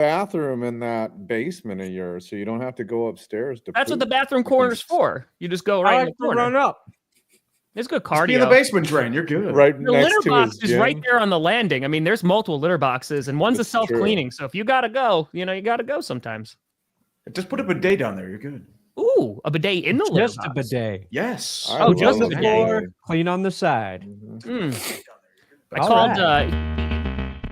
bathroom in that basement of yours, so you don't have to go upstairs to That's poop. what the bathroom corner's for. You just go right in the corner. Run up. It's good Just be cardio. in the basement drain. You're good. Right The next litter to box his is right gym. there on the landing. I mean, there's multiple litter boxes, and one's a That's self-cleaning. So if you gotta go, you gotta go sometimes. Just put a bidet down there. You're good. Ooh, a bidet in the litter Just box. a bidet. Yes. I Oh, love just a the the bidet. floor, clean on the side. I All called. right.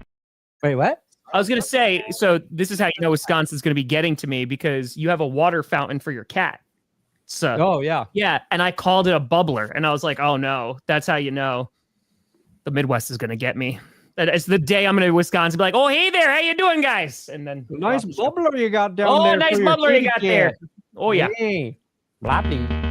Wait, what? I was gonna say. So this is how you know Wisconsin's gonna be getting to me because you have a water fountain for your cat. So Oh, yeah. yeah, and I called it a bubbler, and I was like, oh no, that's how you know the Midwest is gonna get me. That it's the day I'm gonna Wisconsin, be like, oh hey there, how you doing, guys? And then Nice bubbler you got down oh there. nice for your bubbler you kitty got cat. there. Oh yeah. Hey, Bloppy.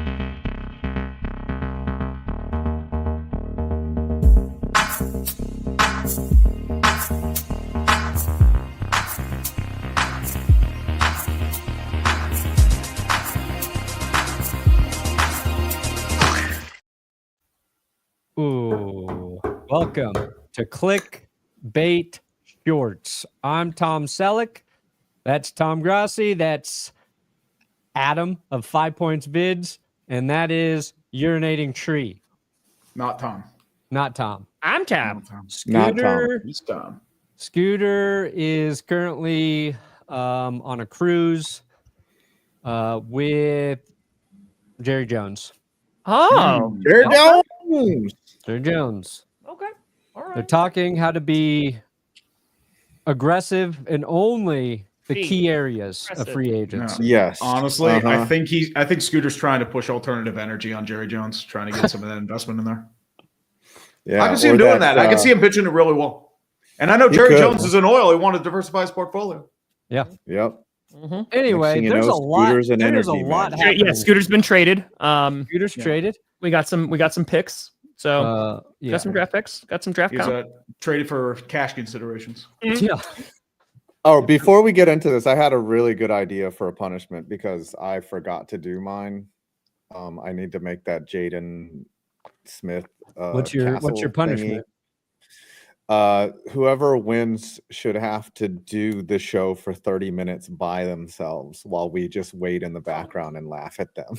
Ooh, welcome to Clickbait Sports. I'm Tom Selleck. That's Tom Grassi. That's Adam of 5 Points Bids. And that is Urinating Tree. Not Tom. Not Tom. I'm Tab. Not Tom. Scooter, He's Tom. Scooter is currently on a cruise with Jerry Jones. Oh, There you go. Jerry Jones. okay. All They're right. talking how to be aggressive in only the Fee. key areas of free agents. No. Yes. Honestly, Uh-huh. I think Scooter's trying to push alternative energy on Jerry Jones, trying to get some of that investment in there. Yeah, I can see or him doing that. I can see him pitching it really well. And I know Jerry could. Jones is in oil. He wanted to diversify his portfolio. Yep. Mm-hmm. Anyway, Next thing you there's know, a lot. Scooter's an There's a energy lot man. happening. Yeah, Scooter's been traded. Scooter's Yeah. traded. We got some picks. So Yeah. got some draft picks. Got some draft He's count. traded for cash considerations. Yeah. Oh, before we get into this, I had a really good idea for a punishment because I forgot to do mine. I need to make that Jaden Smith. What's your castle punishment? thingy. Whoever wins should have to do the show for 30 minutes by themselves while we just wait in the background and laugh at them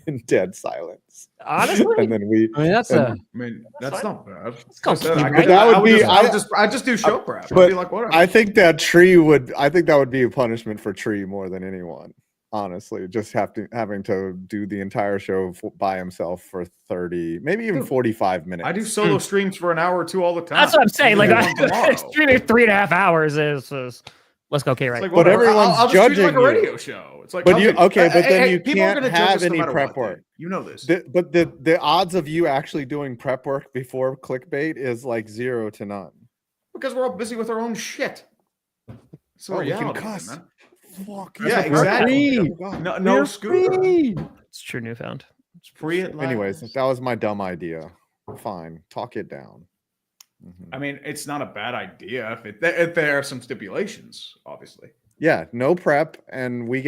in dead silence. Honestly, And then we I mean, that's and- a. I mean, that's not bad. called I said, I keep, could- right? That would I would be- just- I just do show prep. I'd but be like, whatever. I think that would be a punishment for Tree more than anyone. Honestly, just having to do the entire show by himself for 30, maybe even 45 minutes. I do solo streams for an hour or two all the time. that's what I'm saying. Like, Maybe one tomorrow. streaming 3.5 hours is let's go, K. It's Right? like, But whatever. everyone's I'll just treat it like a judging you. radio show. It's like, But you- okay, but then you people are can't gonna judge have us no any matter prep what, work. dude. You know this. But the odds of you actually doing prep work before clickbait is like 0 to none. Because we're all busy with our own shit. So Oh, we can reality, cuss. man. Fuck Yeah, exactly. free. No You're Scooter. free. It's true newfound. It's free at last. Anyways, that was my dumb idea. Fine, talk it down. I mean, it's not a bad idea if there are some stipulations, obviously. Yeah, no prep, and we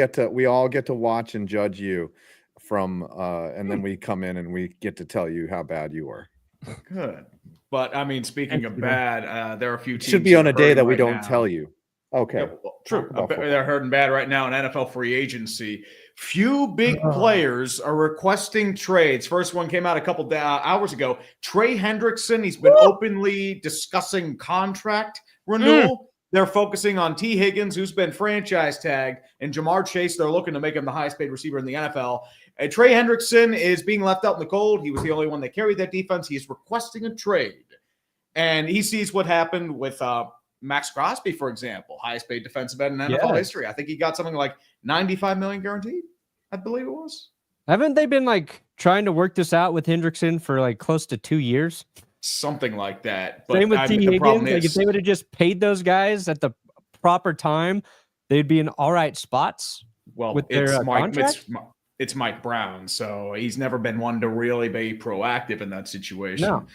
all get to watch and judge you from and then we come in and we get to tell you how bad you were. Good. But I mean, speaking of bad, there are a few It teams should be on that a are day hurting that we right don't now. tell you. Okay. Yeah, well, true. Talk about football. They're hurting bad right now in NFL free agency. Few big players are requesting trades. First one came out a couple hours ago. Trey Hendrickson, he's been openly discussing contract renewal. They're focusing on T. Higgins, who's been franchise tagged, and Jamar Chase. They're looking to make him the highest paid receiver in the NFL. Trey Hendrickson is being left out in the cold. He was the only one that carried that defense. He is requesting a trade. And he sees what happened with Max Crosby, for example, highest paid defensive end in NFL history. I think he got something like $95 million guaranteed, I believe it was. Haven't they been like trying to work this out with Hendrickson for like close to 2 years? Something like that. But Same with T. the problem Higgins. Like if is, they would have just paid those guys at the proper time, they'd be in all right spots. well, with their, it's Mike Brown, so he's never been one to really be proactive in that situation. No.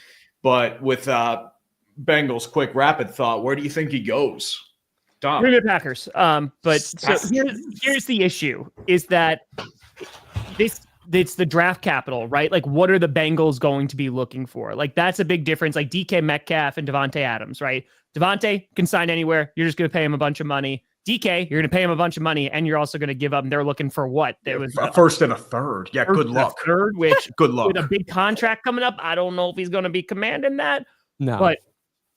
But with Bengals quick rapid thought, where do you think he goes? Tom? Green Bay Packers. But so here's the issue: is that it's the draft capital, right? Like, what are the Bengals going to be looking for? Like, that's a big difference. Like DK Metcalf and Devontae Adams, right? Devontae can sign anywhere. You're just going to pay him a bunch of money. DK, you're going to pay him a bunch of money, and you're also going to give up. And they're looking for what? There was a first and a third. Yeah, good luck. Third, which good luck. With a big contract coming up, I don't know if he's going to be commanding that. No, but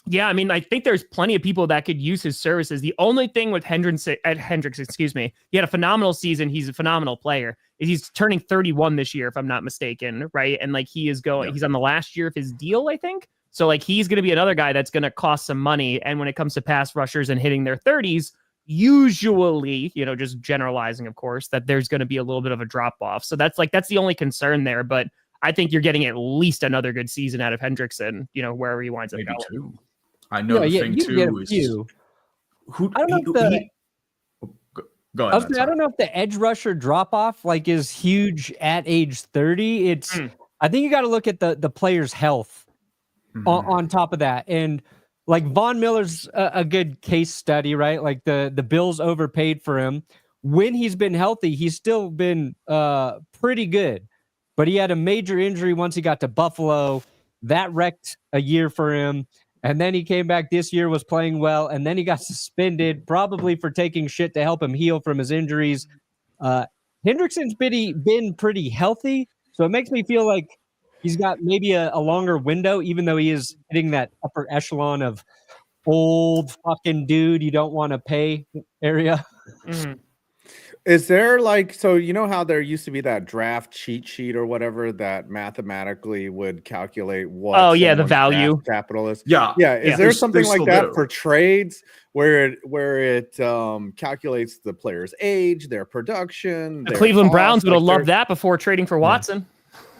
yeah, I mean, I think there's plenty of people that could use his services. The only thing with Hendricks, excuse me, he had a phenomenal season. He's a phenomenal player. He's turning 31 this year, if I'm not mistaken, right? And like he's on the last year of his deal, I think. So like he's going to be another guy that's going to cost some money. And when it comes to pass rushers and hitting their 30s, usually, just generalizing, of course, that there's going to be a little bit of a drop off. So that's the only concern there. But I think you're getting at least another good season out of Hendrickson, wherever he winds up Maybe going. two. I know the thing too is who. I don't know go ahead. I don't know if the edge rusher drop off is huge at age 30. I think you got to look at the player's health on top of that. And like Von Miller's a good case study, right? Like the Bills overpaid for him. When he's been healthy, he's still been pretty good. But he had a major injury once he got to Buffalo. That wrecked a year for him. And then he came back this year, was playing well, and then he got suspended, probably for taking shit to help him heal from his injuries. Hendrickson's been pretty healthy, so it makes me feel like he's got maybe a longer window, even though he is hitting that upper echelon of old fucking dude you don't want to pay area. Mm-hmm. Is there so how there used to be that draft cheat sheet or whatever that mathematically would calculate what the value capital is? Yeah. Is there something like that for trades where it calculates the player's age, their production? The Cleveland Browns would have loved that before trading for Watson.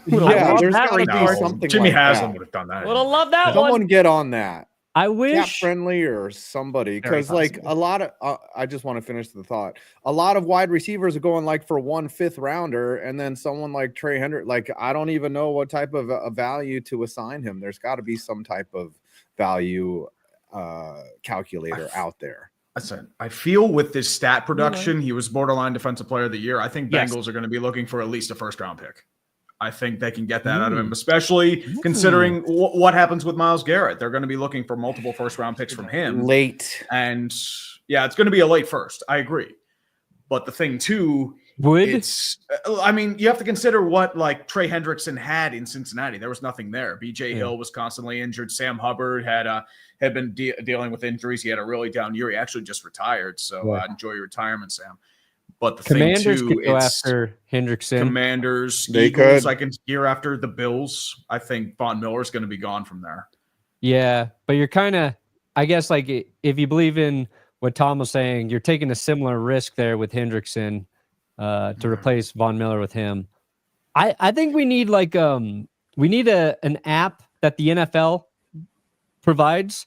Yeah, there's got to be something. Jimmy like Haslam that. would have done that. Would have loved that Someone one. get on that. I wish Cap Friendly or somebody, because a lot of I just want to finish the thought. A lot of wide receivers are going for 1/5 rounder, and then someone like Trey Hendrickson, I don't even know what type of a value to assign him. There's got to be some type of value calculator out there. Listen, I feel with this stat production, he was borderline defensive player of the year. I think Bengals are going to be looking for at least a first round pick. I think they can get that out of him, especially considering what happens with Myles Garrett. They're going to be looking for multiple first-round picks from him. Late. And, yeah, it's going to be a late first. I agree. But the thing, too, you have to consider what, Trey Hendrickson had in Cincinnati. There was nothing there. B.J. Hill was constantly injured. Sam Hubbard had been dealing with injuries. He had a really down year. He actually just retired. So enjoy your retirement, Sam. But the Commanders thing, too, could go after Hendrickson. Commanders, they Eagles, could. I can gear after the Bills. I think Von Miller's going to be gone from there. Yeah, but you're kind of, I guess, if you believe in what Tom was saying, you're taking a similar risk there with Hendrickson to replace Von Miller with him. I think we need an app that the NFL provides,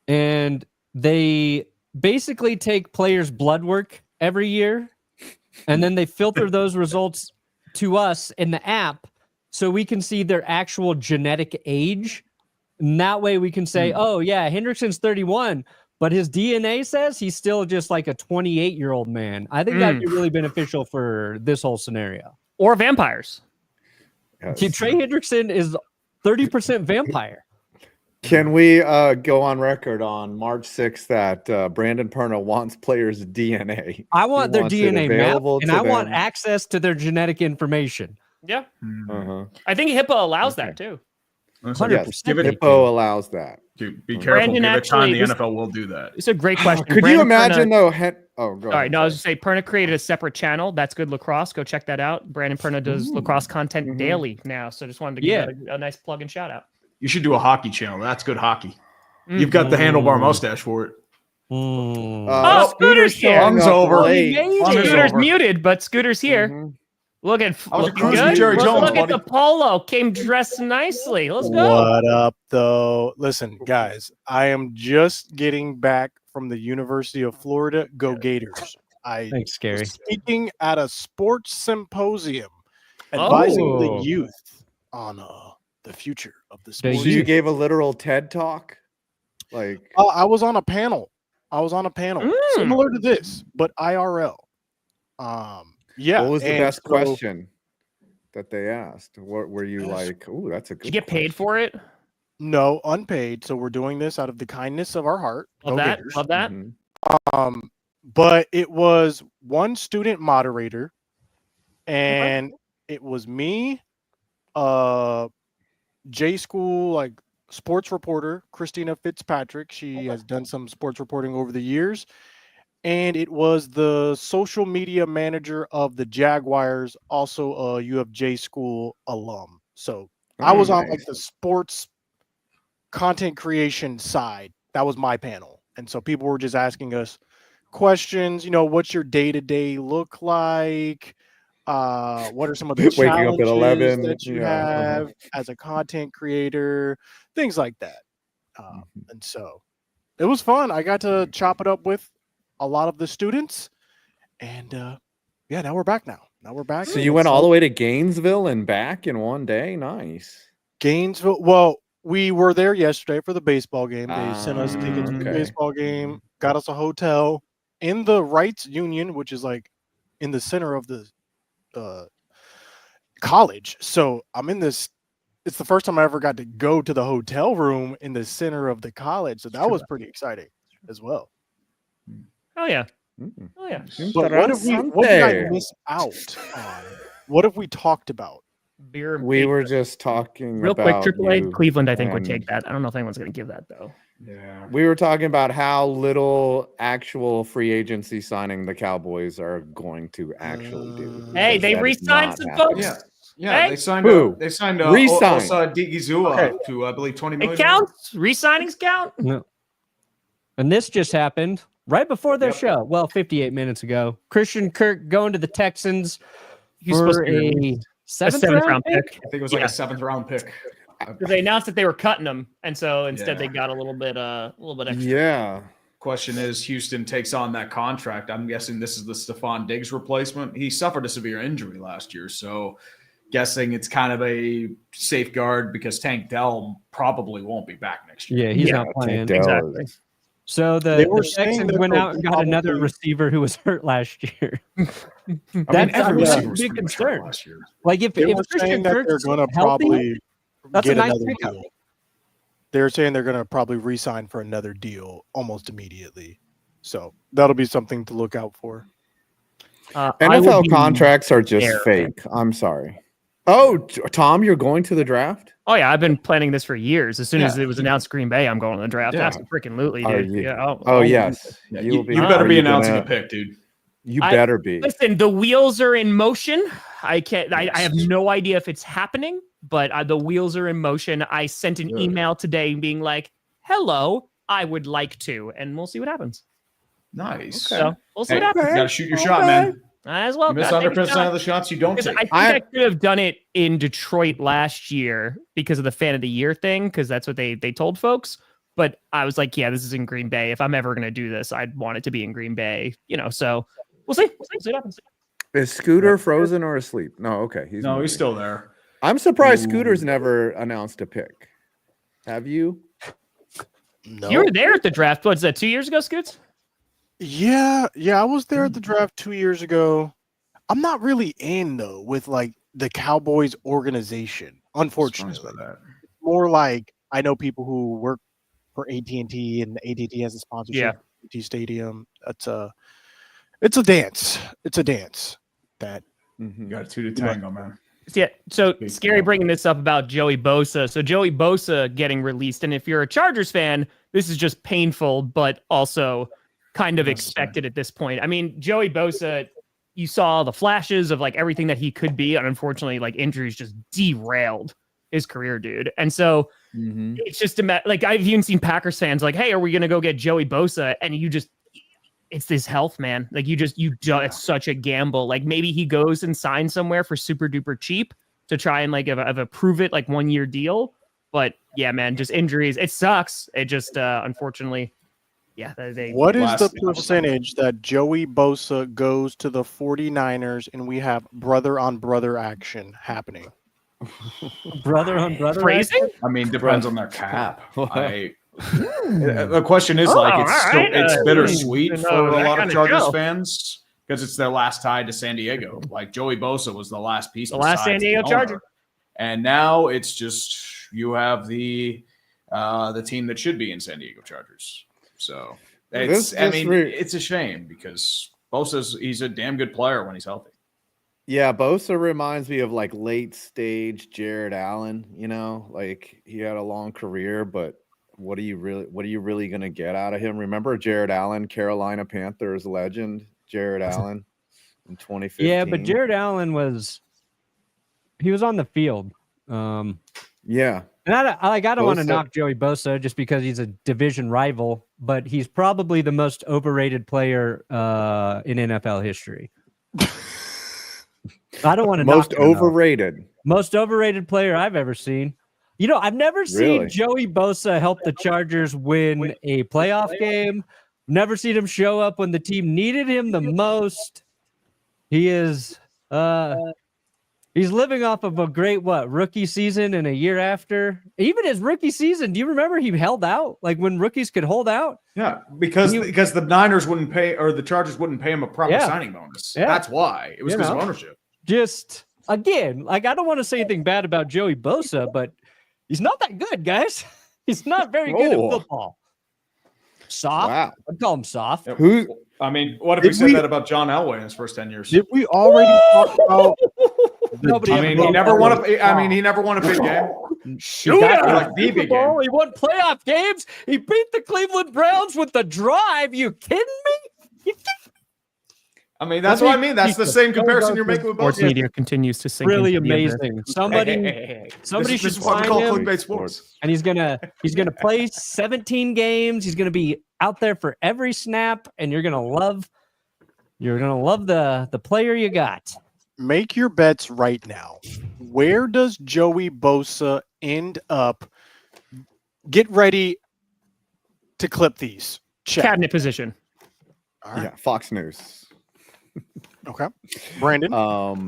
and they basically take players' blood work every year, and then they filter those results to us in the app so we can see their actual genetic age. And that way we can say, oh, yeah, Hendrickson's 31, but his DNA says he's still just like a 28-year-old man. I think that'd be really beneficial for this whole scenario. Or vampires. Yes. Trey Hendrickson is 30% vampire. Can we go on record on March 6th that Brandon Perna wants players' DNA? I want their DNA mapped, and I want them. access to their genetic information. Yeah. Uh-huh. I think HIPAA allows that too. 100%. Yes, HIPAA allows that. Dude, be careful. Brandon Give it time. The actually- NFL will do that. It's a great question. Could Brandon you imagine Perna, though? Go All right, ahead. no, I was just say Perna created a separate channel. That's Good Lacrosse. Go check that out. Brandon Perna does lacrosse content daily now, so just wanted to give that a nice plug and shout out. You should do a hockey channel. That's good hockey. You've got the handlebar mustache for it. Scooter's here. showing Fun's up over. late. Fun is Scooter's over. muted, but Scooter's here. Mhm. Look at I was looking cruising good. Jerry Jones, Look at buddy. the polo. Came dressed nicely. Let's go. What up, though? Listen, guys, I am just getting back from the University of Florida. Go Gators. I Thanks, Scary. was speaking at a sports symposium advising the youth on the future of the sport. So you gave a literal TED talk? I was on a panel. Similar to this, but IRL. Yeah. What was the and best so- question that they asked? What were you like? Ooh, that's a good. Did you get paid for it? No, unpaid. So we're doing this out of the kindness of our heart. Love Go that. Gators. Love that. Mhm. but it was one student moderator, and it was me, J School like sports reporter Christina Fitzpatrick. She has done some sports reporting over the years, and it was the social media manager of the Jaguars, also a U of J School alum. So I was on like the sports content creation side. That was my panel, and so people were just asking us questions. What's your day-to-day look like? What are some of the Waking up at challenges 11, that you have as a content creator? Things like that. And so it was fun. I got to chop it up with a lot of the students, and now we're back. Now we're back. So you went all the way to Gainesville and back in one day? Nice. Gainesville. Well, we were there yesterday for the baseball game. They sent us tickets for the Okay. baseball game, got us a hotel in the Wrights Union, which is like in the center of the college. So I'm in this. It's the first time I ever got to go to the hotel room in the center of the college. So that was pretty exciting as well. Oh yeah. Mm. Oh yeah. But what did I miss out on? What have we talked about? Beer. We were just talking real quick. about AAA you, Cleveland, I think, would and take that. I don't know if anyone's going to give that though. Yeah. We were talking about how little actual free agency signing the Cowboys are going to actually do. Hey, because they that is re-signed not some happening. folks. Yeah, Hey? they signed. Who? They signed. Re-signed. Osa Digizua to I believe $20 million. It counts. Re-signings count. No. And this just happened right before their Yep. show. Well, 58 minutes ago. Christian Kirk going to the Texans He's supposed for to be a released. A seventh round pick. pick. I think it was like Yeah. a 7th round pick. Because they announced that they were cutting them, and so instead they Yeah. got a little bit extra. Yeah. Question is, Houston takes on that contract. I'm guessing this is the Stephon Diggs replacement. He suffered a severe injury last year, so guessing it's kind of a safeguard because Tank Dell probably won't be back next year. Yeah, he's Yeah, not playing. Tank Dell Exactly. is- So They the were saying Texans that went they'll out and got another probably- receiver who was hurt last year. I mean, That's every a receiver was big pretty much hurt concern. last year. Like if They were Christian saying that they're Kirk's going to healthy, probably that's a get nice another pickup. deal. They're saying they're going to probably re-sign for another deal almost immediately. So that'll be something to look out for. I would NFL be contracts are just there. fake. I'm sorry. Oh, Tom, you're going to the draft? Oh yeah, I've been planning this for years. As soon as Yeah. it was announced Green Bay, I'm going to the draft. Yeah. Absolutely, Are dude. you- Yeah. Oh, yes. Yeah, You'll you better are be you announcing gonna- a pick, dude. You I- better be. Listen, the wheels are in motion. I can't. I have Yes. no idea if it's happening, but the wheels are in motion. I sent an Good. email today being like, "Hello, I would like to," and we'll see what happens. Nice. So we'll see Hey, what happens. you got to shoot your shot, man. As well. You miss gotta take a 100% shot. of the shots you don't Because take. I think I could have done it in Detroit last year because of the fan of the year thing, because that's what they told folks. But I was like, yeah, this is in Green Bay. If I'm ever going to do this, I'd want it to be in Green Bay, So we'll see. We'll see what happens. Is Scooter frozen or asleep? No, okay. No, moving. he's still there. I'm surprised Ooh. Scooter's never announced a pick. Have you? No. You were there at the draft. What's that? 2 years ago, Scoots? Yeah, I was there at the draft 2 years ago. I'm not really in though with like the Cowboys organization, unfortunately. More like I know people who work for AT&T, and AT&T has a sponsorship. Yeah. AT&T Stadium. It's a dance. It's a dance that Mhm. You got a 2 to tango, man. Yeah. So Big scary deal. bringing this up about Joey Bosa. So Joey Bosa getting released, and if you're a Chargers fan, this is just painful, but also kind of Yes, expected at this point. I mean, Joey Bosa, you saw the flashes of like everything that he could be, and unfortunately, like injuries just derailed his career, dude. And so Mhm. it's just like I've even seen Packers fans like, "Hey, are we gonna go get Joey Bosa?" And it's this health, man. Like you it's such a gamble. Like maybe he goes and signs somewhere for super duper cheap to try and like have a prove it like 1 year deal. But yeah, man, just injuries. It sucks. It just unfortunately, yeah. What is the Last- percentage that Joey Bosa goes to the 49ers and we have brother on brother action happening? Brother on brother. phrasing? I mean, depends on their cap. What? The question is Oh, like it's all still right. it's bittersweet You know, for a that lot of kinda Chargers show. fans because it's their last tie to San Diego. Like Joey Bosa was the last piece. The last San besides Diego the Charger. owner. And now it's just you have the team that should be in San Diego Chargers. So It's This it's a shame because he's a damn good player when he's healthy. Yeah, Bosa reminds me of like late stage Jared Allen, like he had a long career, but what are you really going to get out of him? Remember Jared Allen, Carolina Panthers legend, Jared Allen in 2015? Yeah, but Jared Allen was on the field. Yeah. And I don't want to Bosa- knock Joey Bosa just because he's a division rival, but he's probably the most overrated player in NFL history. I don't want to most knock him, though. overrated. Most overrated player I've ever seen. I've never seen Really? Joey Bosa help the Chargers win a playoff game. Never seen him show up when the team needed him the most. He is he's living off of a great rookie season and a year after. Even his rookie season, do you remember he held out? Like when rookies could hold out? Yeah, because the Niners wouldn't pay or the Chargers wouldn't pay him a proper signing bonus. Yeah. That's why. It was because of ownership. Just again, like I don't want to say anything bad about Joey Bosa, but he's not that good, guys. He's not very good at football. Soft. Wow. I'd call him soft. Who? What if we said that about John Elway in his first 10 years? Did we already talk about? He never won a big game. Shoot, like the big game. He won playoff games. He beat the Cleveland Browns with the drive. You kidding me? That's what I mean. That's the same comparison you're making with Sports both. media continues to sink. Really into the amazing. Somebody This should is what we sign call him, clickbait sports. and he's gonna play 17 games. He's gonna be out there for every snap, and you're gonna love the player you got. Make your bets right now. Where does Joey Bosa end up? Get ready to clip these. Check. Cabinet position. All right. Yeah, Fox News. Okay. Brandon.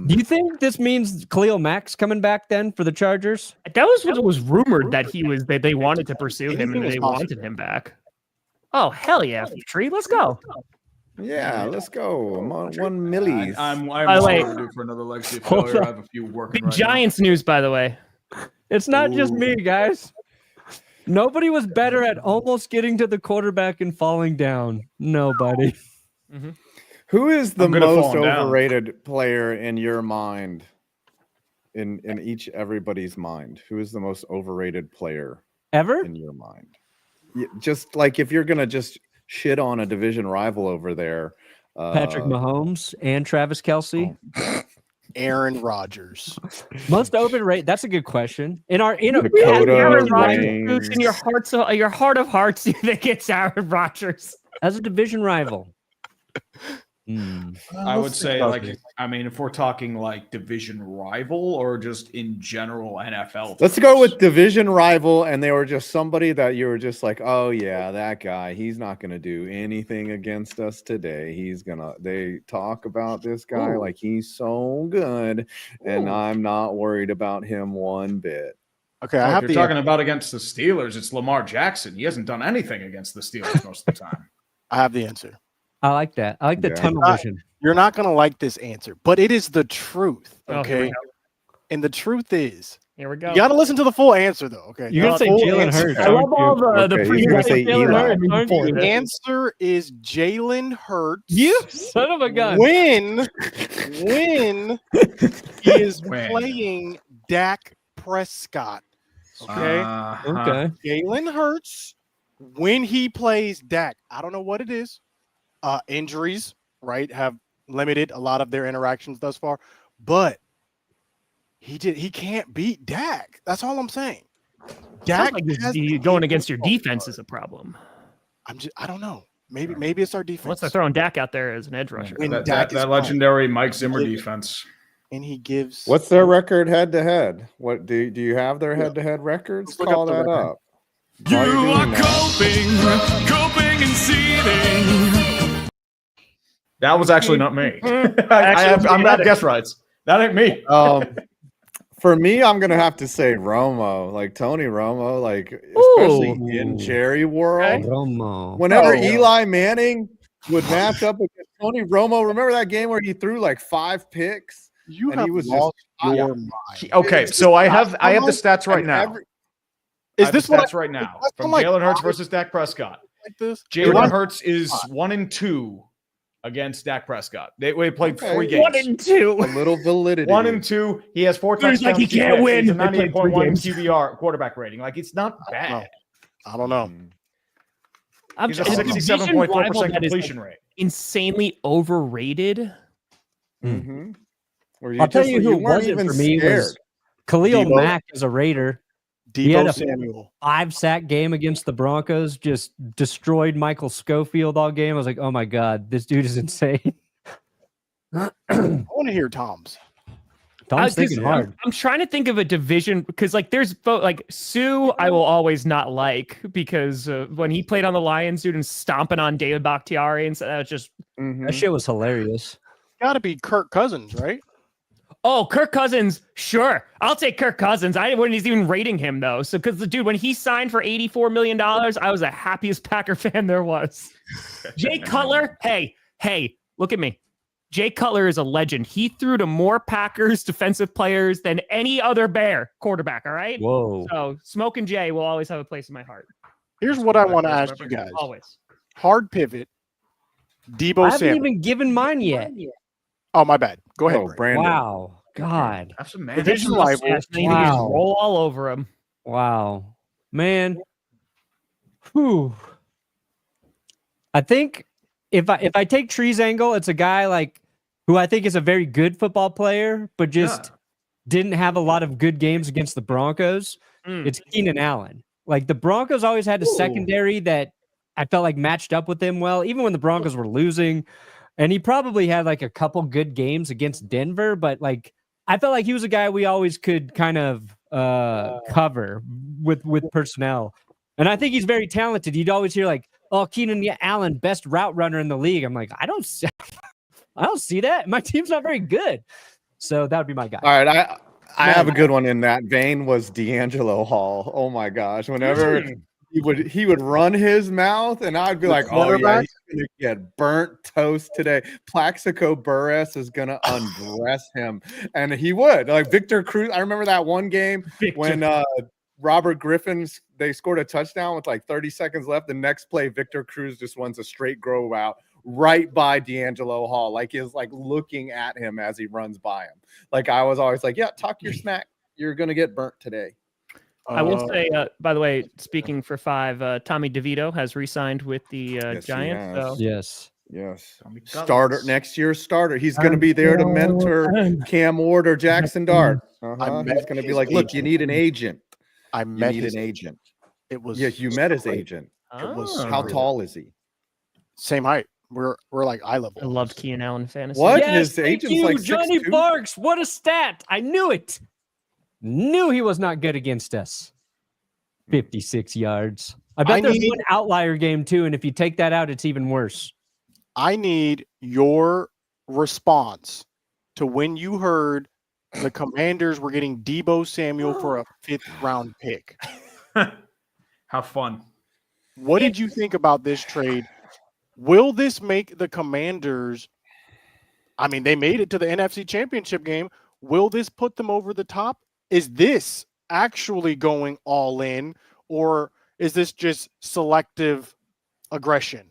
Do you think this means Khalil Mack's coming back then for the Chargers? That was what was rumored that they wanted to pursue him and Anything is they possible. wanted him back. Oh hell yeah, Tree, let's go. Yeah, let's go. One milli. I'm By the way- due for another legacy failure. I have a few working Big right Giants news, by the way. It's not just me, guys. Nobody was better at almost getting to the quarterback and falling down. Nobody. Who is the I'm gonna most fall down. overrated player in your mind? In everybody's mind, who is the most overrated player Ever? in your mind? Just like if you're gonna just shit on a division rival over there, Patrick Mahomes and Travis Kelce. Aaron Rodgers. Most overrated. That's a good question. Dakota Aaron Range. Rodgers in your heart of hearts, you think it's Aaron Rodgers. as a division rival. I would say, if we're talking like division rival or just in general NFL. Let's go with division rival, and they were just somebody that you were just like, oh yeah, that guy, he's not gonna do anything against us today. They talk about this guy like he's so good, and I'm not worried about him one bit. Okay, If you're talking about against the Steelers, it's Lamar Jackson. He hasn't done anything against the Steelers most of the time. I have the answer. I like that. I like the Yeah. tunnel vision. You're not going to like this answer, but it is the truth. Oh, here we Okay. And the truth is, Here we go. you got to listen to the full answer, though. Okay. You're gonna say Full Jalen answer. Hurts. I love all the Okay, he's gonna say pre-game Eli. Hurts. The answer is Jalen Hurts. You son of a gun. When he is When. playing Dak Prescott. Okay. Okay. Jalen Hurts, when he plays Dak, I don't know what it is. Injuries, right, have limited a lot of their interactions thus far, but he can't beat Dak. That's all I'm saying. Dak Like has the going against your capability. defense is a problem. I don't know. Maybe it's our defense. Unless they're throwing Dak out there as an edge rusher. When That Dak is playing, legendary Mike Zimmer defense. and he gives. What's their record head to head? What do you have their head to head records? Let's look Call up the that record. up. While you're doing that. coping and seething. That was actually not me. Mm. I'm not guess rights. That ain't me. For me, I'm gonna have to say Romo, like Tony Romo, like especially in Jerry world. Romo. Whenever Oh, yeah. Eli Manning would match up against Tony Romo, remember that game where he threw like 5 picks? You and have he was lost just- your mind. Okay, so I have the stats right now. Is I have this the what stats right now that's from like Jalen Hurts five- versus Dak Prescott? like this. Jalen Hurts is 1-2 against Dak Prescott. They played 3 games. 1-2. A little validity. 1-2. He has 4 touchdowns. He's like, he 2 can't picks. win. He's a They played 3 98.1 games. QBR quarterback rating. Like, it's not bad. I don't know. He's a it's division rival 67.4% that is, completion rate. insanely overrated. Mm-hmm. I'll tell you who it wasn't for me was Khalil Deebo. Mack as a Raider. He had Deebo a Samuel. 5-sack game against the Broncos, just destroyed Michael Schofield all game. I was like, oh my God, this dude is insane. I want to hear Tom's. Tom's thinking hard. I'm trying to think of a division because like there's like Sue I will always not like because when he played on the Lions, dude, and stomping on David Bakhtiari and so that was just That shit was hilarious. Got to be Kirk Cousins, right? oh Kirk Cousins, sure, I'll take Kirk Cousins. I wasn't even rating him though, so because the dude when he signed for $84 million, I was the happiest Packer fan there was. Jay Cutler, hey, look at me. Jay Cutler is a legend. He threw to more Packers defensive players than any other Bear quarterback, all right? Whoa. So Smoke and Jay will always have a place in my heart. Here's what I want to ask you guys. Always. Hard pivot. Deebo I haven't Samuel. even given mine yet. Oh, my bad. Go ahead. Oh, Brandon. Brandon. Wow. God. Have some man. Division rival. Yes, they need to Wow. just roll all over him. Wow. Man. Whew. I think if I take Tree's angle, it's a guy like who I think is a very good football player, but just didn't have a lot of good games against the Broncos. It's Keenan Allen. Like the Broncos always had a secondary that I felt like matched up with him well, even when the Broncos were losing. And he probably had like a couple good games against Denver, but like I felt like he was a guy we always could kind of cover with personnel. And I think he's very talented. You'd always hear like, oh, Keenan Allen, best route runner in the league. I'm like, I don't see that. My team's not very good. So that would be my guy. All right, I have a good one in that vein was D'Angelo Hall. Oh my gosh. Whenever he would run his mouth and I'd be like, oh yeah, he's gonna get burnt toast today. Plaxico Burress is gonna undress him. And he would. Like Victor Cruz. I remember that one game when Robert Griffin's they scored a touchdown with like 30 seconds left. The next play, Victor Cruz just runs a straight grow out right by D'Angelo Hall, like is like looking at him as he runs by him. Like I was always like, yeah, talk your smack. You're gonna get burnt today. I will say, by the way, speaking for 5, Tommy DeVito has re-signed with the Giants. So. Yes. Starter next year's starter. He's going to be there to mentor Cam Ward or Jackson Dart. He's going to be like, look, you need an agent. I met you need his an agent. It was you met his agent. It was How tall is he? Same height. We're like eye level. I loved Keenan Allen fantasy. What? Yes, His agent's you, like Johnny 6'2"? Barks. What a stat. I knew it. Knew he was not good against us. 56 yards. I bet there's one outlier game too, and if you take that out, it's even worse. I need your response to when you heard the Commanders were getting Deebo Samuel for a 5th-round pick. How fun. What did you think about this trade? Will this make the Commanders? I mean, they made it to the NFC Championship game. Will this put them over the top? Is this actually going all in, or is this just selective aggression?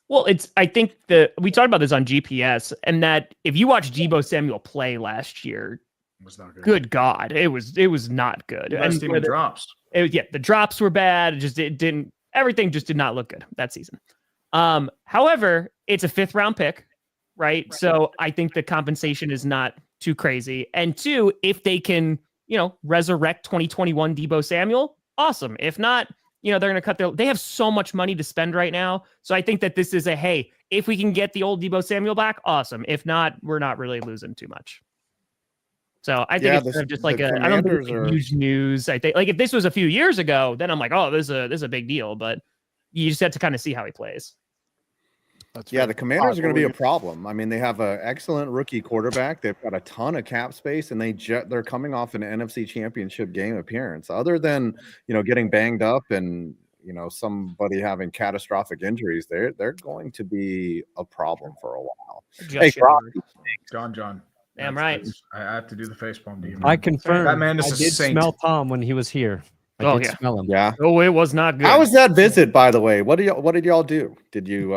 Well, I think we talked about this on GPS, and that if you watch Deebo Samuel play last year, It was not good. good God, it was not good. Best team in drops. The drops were bad. Everything just did not look good that season. However, it's a 5th-round pick, right? So I think the compensation is not too crazy. And 2, if they can, resurrect 2021 Deebo Samuel, awesome. If not, they're going to they have so much money to spend right now. So I think that this is hey, if we can get the old Deebo Samuel back, awesome. If not, we're not really losing too much. So I think it's just like I don't think it's huge news. I think like if this was a few years ago, then I'm like, oh, this is a big deal. But you just have to kind of see how he plays. The Commanders are going to be a problem. I mean, they have an excellent rookie quarterback. They've got a ton of cap space, and they're coming off an NFC Championship game appearance. Other than getting banged up and somebody having catastrophic injuries, they're going to be a problem for a while. Hey, John. Damn right. I have to do the facepalm to you. I confirm. That man is I a did saint. smell Tom when he was here. I Oh, did yeah. smell them. Yeah. Oh, it was not good. How was that visit, by the way? What did y'all do? Did you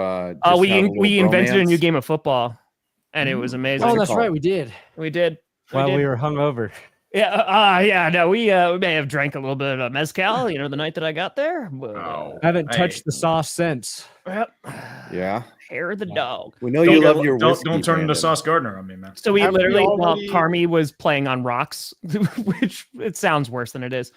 just we have a little we invented a new bromance? game of football, and it was amazing. Oh, it that's called? right. We did. We did. While did. we were hungover. Yeah. No, we may have drank a little bit of mezcal, the night that I got there. But, I haven't touched the sauce since. Yeah. Hair of the dog. We know you love your whiskey. Don't turn into Brandon. Sauce Gardner on me, man. So we Have we literally, while already- Carmi was playing on rocks, which it sounds worse than it is.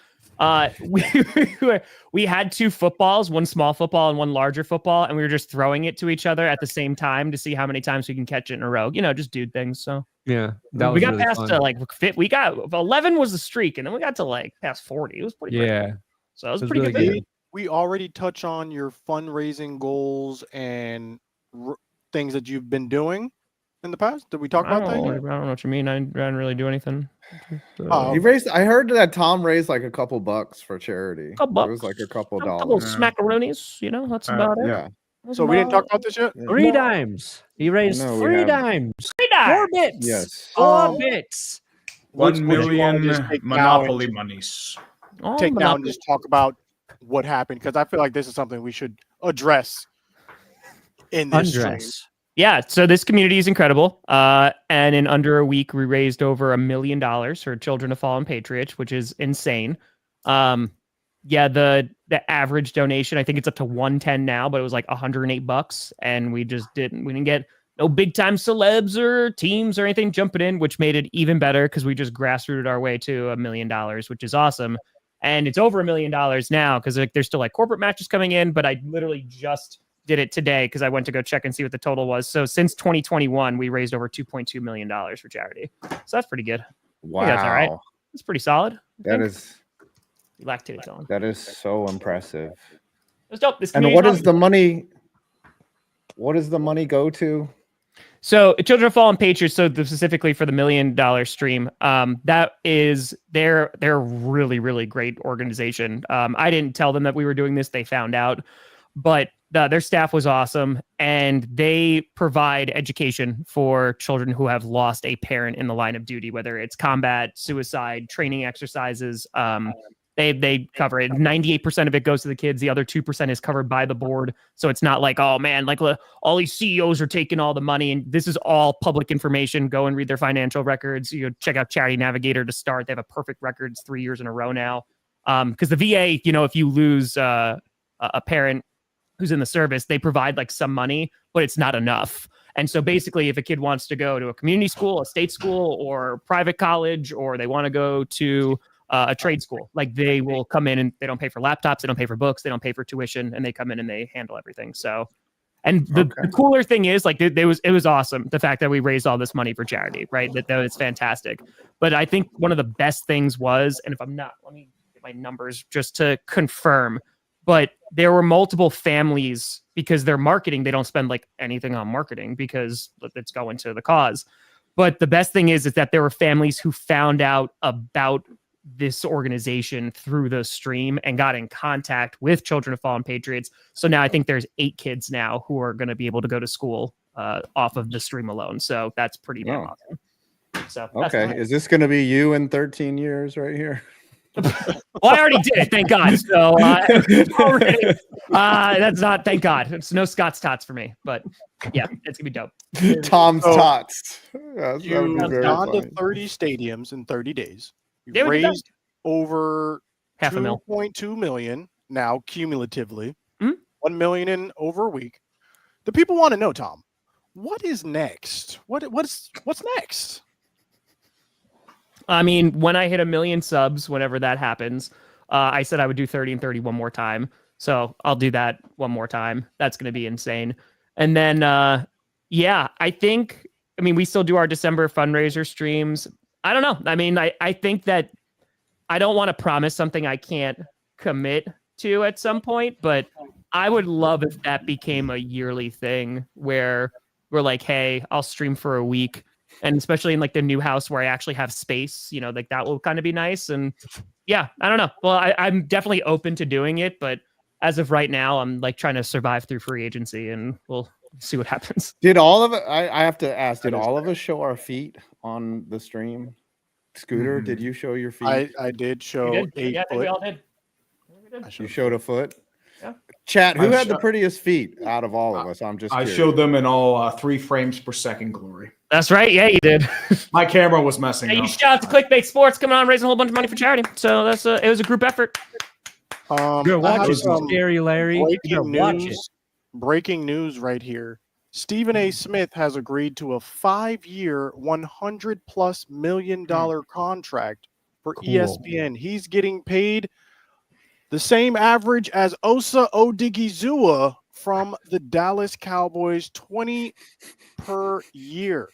We had two footballs, one small football and one larger football, and we were just throwing it to each other at the same time to see how many times we can catch it in a row. Just dude things. So Yeah, that we was got really past fun. we got 11 was the streak, and then we got to past 40. It was pretty great. Yeah, So it was it was pretty really good. good. We already touch on your fundraising goals and things that you've been doing in the past. Did we talk I about that don't yet? know what you mean. I didn't really do anything. Oh, He raised. I heard that Tom raised like a couple bucks for charity. Couple It was like a couple A couple dollars. smackaroonies, that's about it. Yeah. That's so we didn't about talk about this yet? 3 dimes. He raised No, we 3 haven't. dimes. it. 4 bits. Yes. 4 bits. 1 Would you wanna million just take Monopoly down- monies. Oh, Take down and Monopoly. just talk about what happened, because I feel like this is something we should address in this stream. Undress. Yeah, so this community is incredible. And in under a week, we raised over $1 million for Children of Fallen Patriots, which is insane. Yeah, the average donation, I think it's up to 110 now, but it was like $108, and we didn't get no big time celebs or teams or anything jumping in, which made it even better because we just grassrooted our way to $1 million, which is awesome. And it's over $1 million now because there's still corporate matches coming in, but I literally just did it today because I went to go check and see what the total was. So since 2021, we raised over $2.2 million for charity. So that's pretty good. Wow. that's all right. It's pretty solid. That is lactates on. that is so impressive. It's dope. This And community's what is awesome. the money? What does the money go to? So Children of Fallen Patriots, so specifically for the $1 million stream, they're a really, really great organization. I didn't tell them that we were doing this. They found out, but their staff was awesome, and they provide education for children who have lost a parent in the line of duty, whether it's combat, suicide, training exercises. They cover it. 98% of it goes to the kids. The other 2% is covered by the board. So it's not like, oh man, all these CEOs are taking all the money. And this is all public information. Go and read their financial records. Check out Charity Navigator to start. They have a perfect records 3 years in a row now. Because the VA, if you lose a parent who's in the service, they provide some money, but it's not enough. And so basically, if a kid wants to go to a community school, a state school, or private college, or they want to go to a trade school, they will come in and they don't pay for laptops, they don't pay for books, they don't pay for tuition, and they come in and they handle everything. So, and the cooler thing is it was awesome. The fact that we raised all this money for charity, right? That was fantastic. But I think one of the best things was, and if I'm not, let me get my numbers just to confirm, but there were multiple families because their marketing, they don't spend anything on marketing because it's going to the cause. But the best thing is that there were families who found out about this organization through the stream and got in contact with Children of Fallen Patriots. So now I think there's 8 kids now who are going to be able to go to school off of the stream alone. So that's pretty damn awesome. So that's Okay. nice. Is this going to be you in 13 years right here? Well, I already did it, thank God. So that's not, thank God. It's no Scott's Tots for me, but yeah, it's gonna be dope. Tom's So, Tots. That would be You've very gone to funny. 30 stadiums in 30 days. Yeah, You've we did that. raised over $500,000. 2.2 million now cumulatively. Mhm. 1 million in over a week. The people want to know, Tom, what is next? What's next? I mean, when I hit 1 million subs, whenever that happens, I said I would do 30 and 30 one more time. So I'll do that one more time. That's going to be insane. And then, I think, we still do our December fundraiser streams. I don't know. I think that I don't want to promise something I can't commit to at some point, but I would love if that became a yearly thing where we're like, hey, I'll stream for a week. And especially in the new house where I actually have space, that will kind of be nice. And yeah, I don't know. Well, I'm definitely open to doing it, but as of right now, I'm trying to survive through free agency, and we'll see what happens. Did all of it? I have to ask. Did all of us show our feet on the stream? Scooter, did you show your feet? I did show You did? 8 Yeah, I think we foot. all did. You showed a foot. Yeah. Chat. Who I had the sho- prettiest feet out of all of us? I'm just. I curious. showed them in all 3 frames per second glory. That's right. Yeah, you did. My camera was messing Hey, up. you shout out to Clickbait Sports coming on, raising a whole bunch of money for charity. So that's it was a group effort. You're I watching have some Scary Larry. You better breaking watch it. news. Breaking news right here. Stephen A. Smith has agreed to a 5-year, $100+ million contract for Cool. ESPN. He's getting paid the same average as Osa Odigizua from the Dallas Cowboys, 20 per year.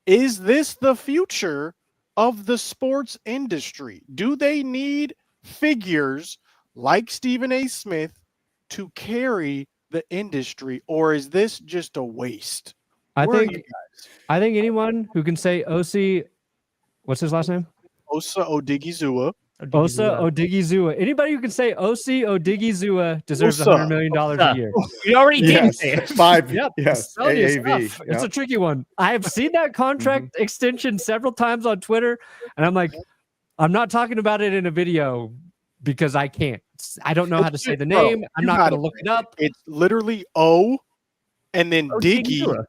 Is this the future of the sports industry? Do they need figures like Stephen A. Smith to carry the industry, or is this just a waste? I Where are think you guys? I think anyone who can say OC, what's his last name? Osa Odigizua. Osa Odigizua. Anybody who can say OC Odigizua deserves Osa. $100 million a Osa. year. You already Yes. did say it. 5. Yep. Yes. Telling you AAV. stuff. It's a Yep. tricky one. I have seen that contract extension several times on Twitter, and I'm like, I'm not talking about it in a video because I can't. I don't know how to say the Bro, name. I'm you not got going to it. look it up. It's literally O and then Diggy Odigizua.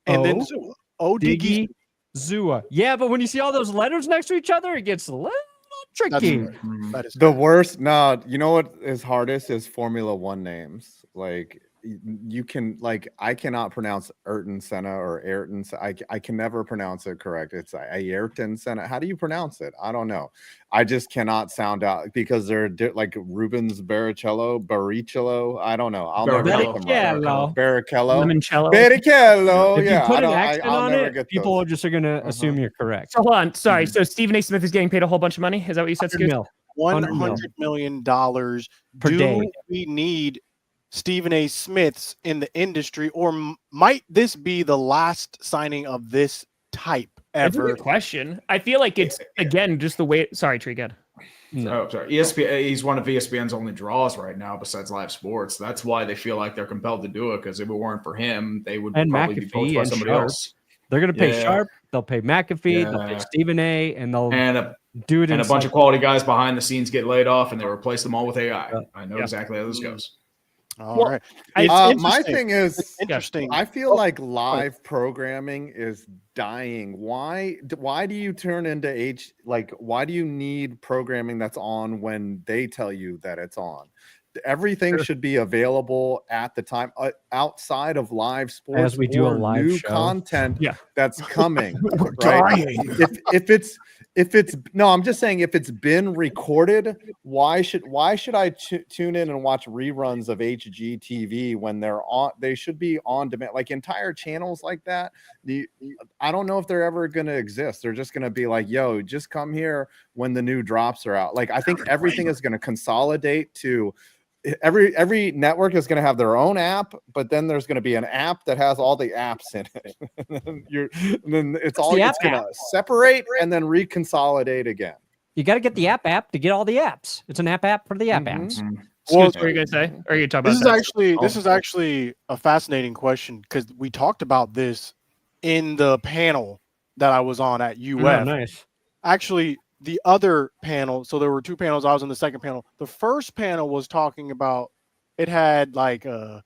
and then O, Zua. Odigizua. Diggy Zua. Yeah, but when you see all those letters next to each other, it gets a little That's tricky. right. That is The correct. worst. No, you know what is hardest is Formula One names. Like you can, like, I cannot pronounce Ayrton Senna or Ayrton. I can never pronounce it correct. It's Ayrton Senna. How do you pronounce it? I don't know. I just cannot sound out because they're like Rubens Barrichello. I don't know. I'll never get them right. Barrichello. Barrichello. Limoncello. Barrichello. If Yeah, you put I an don't. accent I'll on never it, get people those. are just going to assume you're correct. So hold on. Sorry. So Stephen A. Smith is getting paid a whole bunch of money. Is that what you said, 100 Scoot? mil. $100 million Per Do day. we need Stephen A. Smiths in the industry, or might this be the last signing of this type That's a ever? good question. I feel like it's again just the way. Sorry, Trey. Good. No. Oh, sorry. ESPN. He's one of ESPN's only draws right now, besides live sports. That's why they feel like they're compelled to do it. Because if it weren't for him, they would And probably be McAfee poached by and somebody Sharp. else. They're going to pay Yeah. Sharp. They'll pay McAfee. They'll pay Yeah. Stephen A. And they'll And a do it and in a bunch some- of quality guys behind the scenes get laid off, and they replace them all with AI. Yeah. I know Yeah. exactly how this goes. All Well, right. I- It's My interesting. thing is, It's interesting. I feel like live programming is dying. Why do you turn into why do you need programming that's on when they tell you that it's on? Everything Sure. should be available at the time outside of live sports As we do a or live new show. content Yeah. that's coming. We're right? dying. If it's no, I'm just saying if it's been recorded, why should I tune in and watch reruns of HGTV when they're on? They should be on demand, like entire channels like that. I don't know if they're ever going to exist. They're just going to be like, yo, just come here when the new drops are out. Like I think everything is going to consolidate to every network is going to have their own app, but then there's going to be an app that has all the apps in it. and then it's all the it's app going to separate and then reconsolidate again. You got to get the app to get all the apps. It's an app for the app Mhm. apps. Well, What were you gonna say? Or are you talking about this is actually a fascinating question because we talked about this in the panel that I was on at UF. Oh, nice. Actually, the other panel, so there were 2 panels. I was in the second panel. The first panel was talking about, it had like a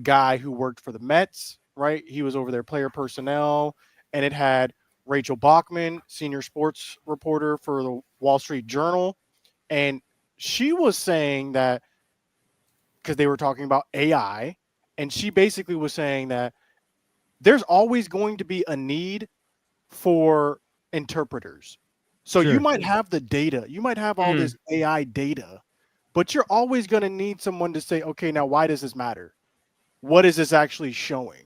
guy who worked for the Mets, right? He was over their player personnel, and it had Rachel Bachman, senior sports reporter for the Wall Street Journal, and she was saying that, because they were talking about AI, and she basically was saying that there's always going to be a need for interpreters. So Sure. you might have the data, you might have all this AI data, but you're always going to need someone to say, okay, now why does this matter? What is this actually showing?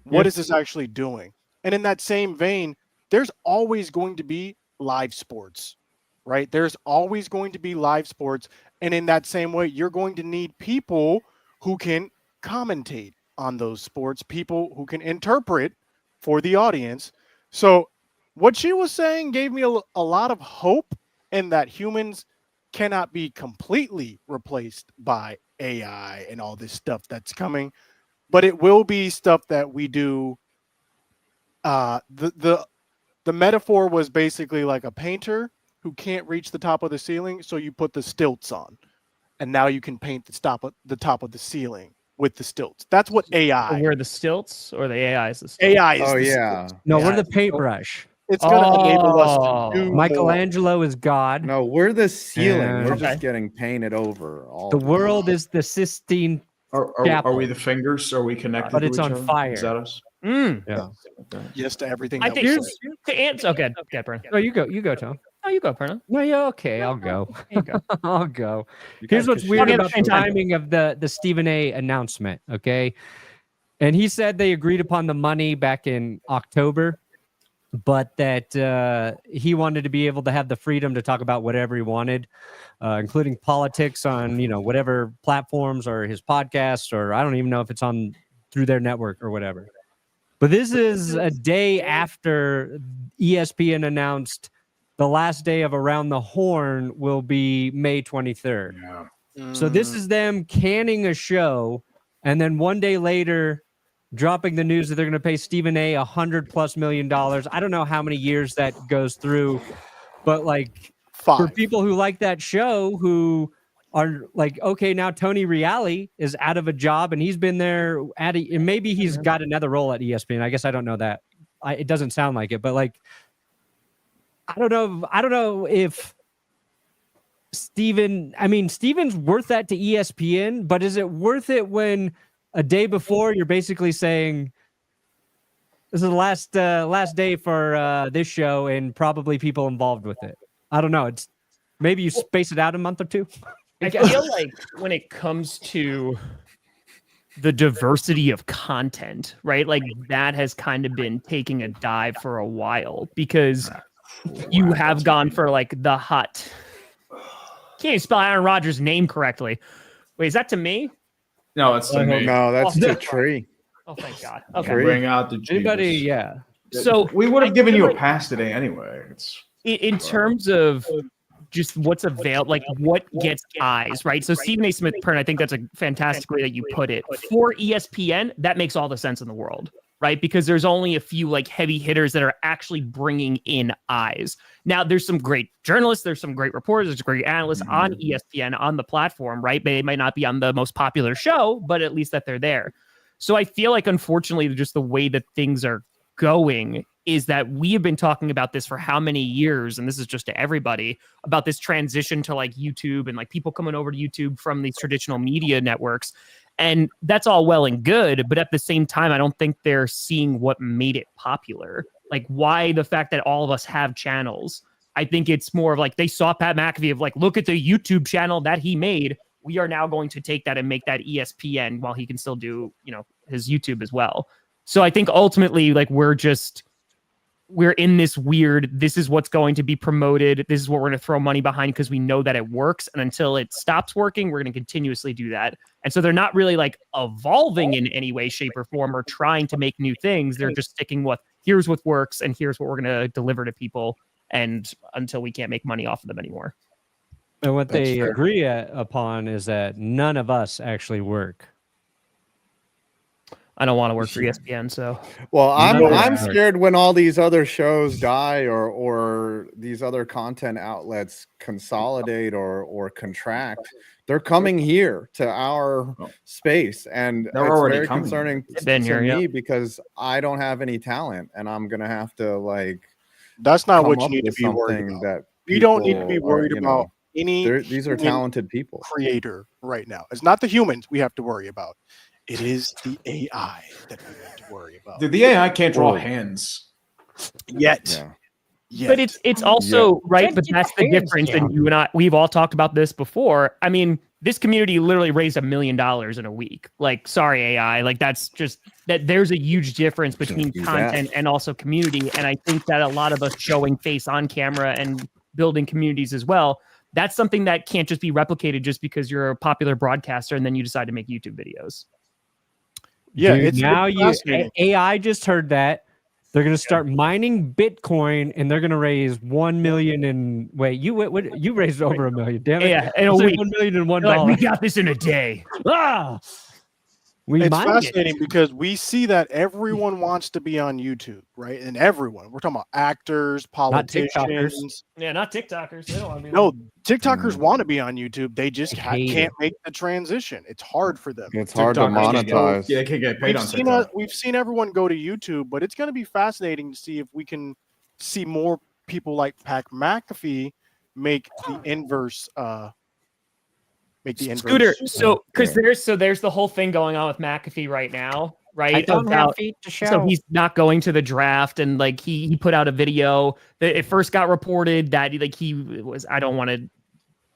What is this actually doing? And in that same vein, there's always going to be live sports, right? There's always going to be live sports. And in that same way, you're going to need people who can commentate on those sports, people who can interpret for the audience. So what she was saying gave me a lot of hope in that humans cannot be completely replaced by AI and all this stuff that's coming, but it will be stuff that we do. The metaphor was basically like a painter who can't reach the top of the ceiling, so you put the stilts on. and now you can paint the top of the ceiling with the stilts. That's what AI. Where the stilts or the AI is the stilts? AI is Oh the yeah. stilts. No, Yeah. we're the paintbrush. It's going to enable us Oh. to do more. Michelangelo is God. No, we're the ceiling. And- We're Okay. just getting painted over. All The world is the Sistine, Are Chapel. we the fingers? Are we connected But to it's each on other? fire. Is that us? yeah. Yes to everything. I that think we Here's- say. to answer. Okay, okay, Brennan. Oh, you go, Tom. Oh, you go, Brennan. No, yeah, okay, I'll go. There you go. I'll go. You Here's guys what's could weird share about it. the timing of the Stephen A announcement, okay? And he said they agreed upon the money back in October, but that he wanted to be able to have the freedom to talk about whatever he wanted, including politics on, whatever platforms or his podcasts, or I don't even know if it's on through their network or whatever. But this is a day after ESPN announced the last day of Around the Horn will be May 23rd. Yeah. So this is them canning a show, and then one day later, dropping the news that they're going to pay Stephen A. $100+ million. I don't know how many years that goes through, but like for 5. people who like that show, who are like, okay, now Tony Reale is out of a job, and he's been there and maybe he's got another role at ESPN. I guess I don't know that. It doesn't sound like it, but like, I don't know if Steven's worth that to ESPN, but is it worth it when a day before you're basically saying this is the last day for this show and probably people involved with it? I don't know. It's maybe you space it out a month or two. I feel like when it comes to the diversity of content, right? Like that has kind of been taking a dive for a while because you have gone for like the hot. Can't even spell Aaron Rodgers' name correctly. Wait, is that to me? No, it's to me. No, that's Oh, the no. tree. Oh, thank God. Okay. Okay. Bring out the Anybody? Jesus. Yeah. So We would I have given feel you a like- pass today anyway. It's In terms of just what's available, like what gets eyes, right? So Stephen A. Smith Pern, I think that's a fantastic way that you put it. For ESPN, that makes all the sense in the world, right? Because there's only a few like heavy hitters that are actually bringing in eyes. Now, there's some great journalists, there's some great reporters, there's great analysts on ESPN on the platform, right? They might not be on the most popular show, but at least that they're there. So I feel like, unfortunately, just the way that things are going is that we have been talking about this for how many years, and this is just to everybody, about this transition to like YouTube and like people coming over to YouTube from these traditional media networks. And that's all well and good, but at the same time, I don't think they're seeing what made it popular. Like why the fact that all of us have channels. I think it's more of like they saw Pat McAfee of like, look at the YouTube channel that he made. We are now going to take that and make that ESPN while he can still do, his YouTube as well. So I think ultimately, like we're in this weird, this is what's going to be promoted. This is what we're going to throw money behind because we know that it works. And until it stops working, we're going to continuously do that. And so they're not really like evolving in any way, shape, or form or trying to make new things. They're just sticking with here's what works and here's what we're going to deliver to people. And until we can't make money off of them anymore. And what That's they fair. agree upon is that none of us actually work. I don't want to work for ESPN, so Well, I'm No, I'm yeah. scared when all these other shows die or these other content outlets consolidate or contract. They're coming here to our space, and They're it's already very coming. concerning They've been to here, me yeah. because I don't have any talent, and I'm gonna have to like That's not come what you up need to with be worried something about. that You don't need to be people are, worried about any these are human talented people. creator right now. It's not the humans we have to worry about. It is the AI that we need to worry about. the AI can't draw Whoa. hands. Yet. Yeah. Yet. But it's also right, Can't but get that's the the hands difference. down. And you and I, we've all talked about this before. I mean, this community literally raised $1 million in a week. Like, sorry, AI. Like, that's just that there's a huge difference between do that. content and also community. And I think that a lot of us showing face on camera and building communities as well, that's something that can't just be replicated just because you're a popular broadcaster and then you decide to make YouTube videos. Yeah, Dude, it's now fascinating. AI just heard that. They're going to start mining Bitcoin, and they're going to raise 1 million in. Wait, you raised over 1 million. Damn it! Yeah, in a It's like week. $1 million in They're like, we $1. got this in a day. Ah! It's mind fascinating because we see that everyone wants to be on YouTube, right? And everyone, we're talking about actors, Not TikTokers. politicians. Yeah, not TikTokers. They don't want to be No, there. TikTokers want to be on YouTube. They just Hate can't it. make the transition. It's hard for them. It's hard to TikTokers can't get- monetize. Yeah, they can't get paid on TikTok. We've seen everyone go to YouTube, but it's going to be fascinating to see if we can see more people like Pat McAfee make the inverse. Scooter. So because there's the whole thing going on with McAfee right now, I right? don't have About feet to show. so he's not going to the draft, and like he put out a video that it first got reported that he was, I don't want to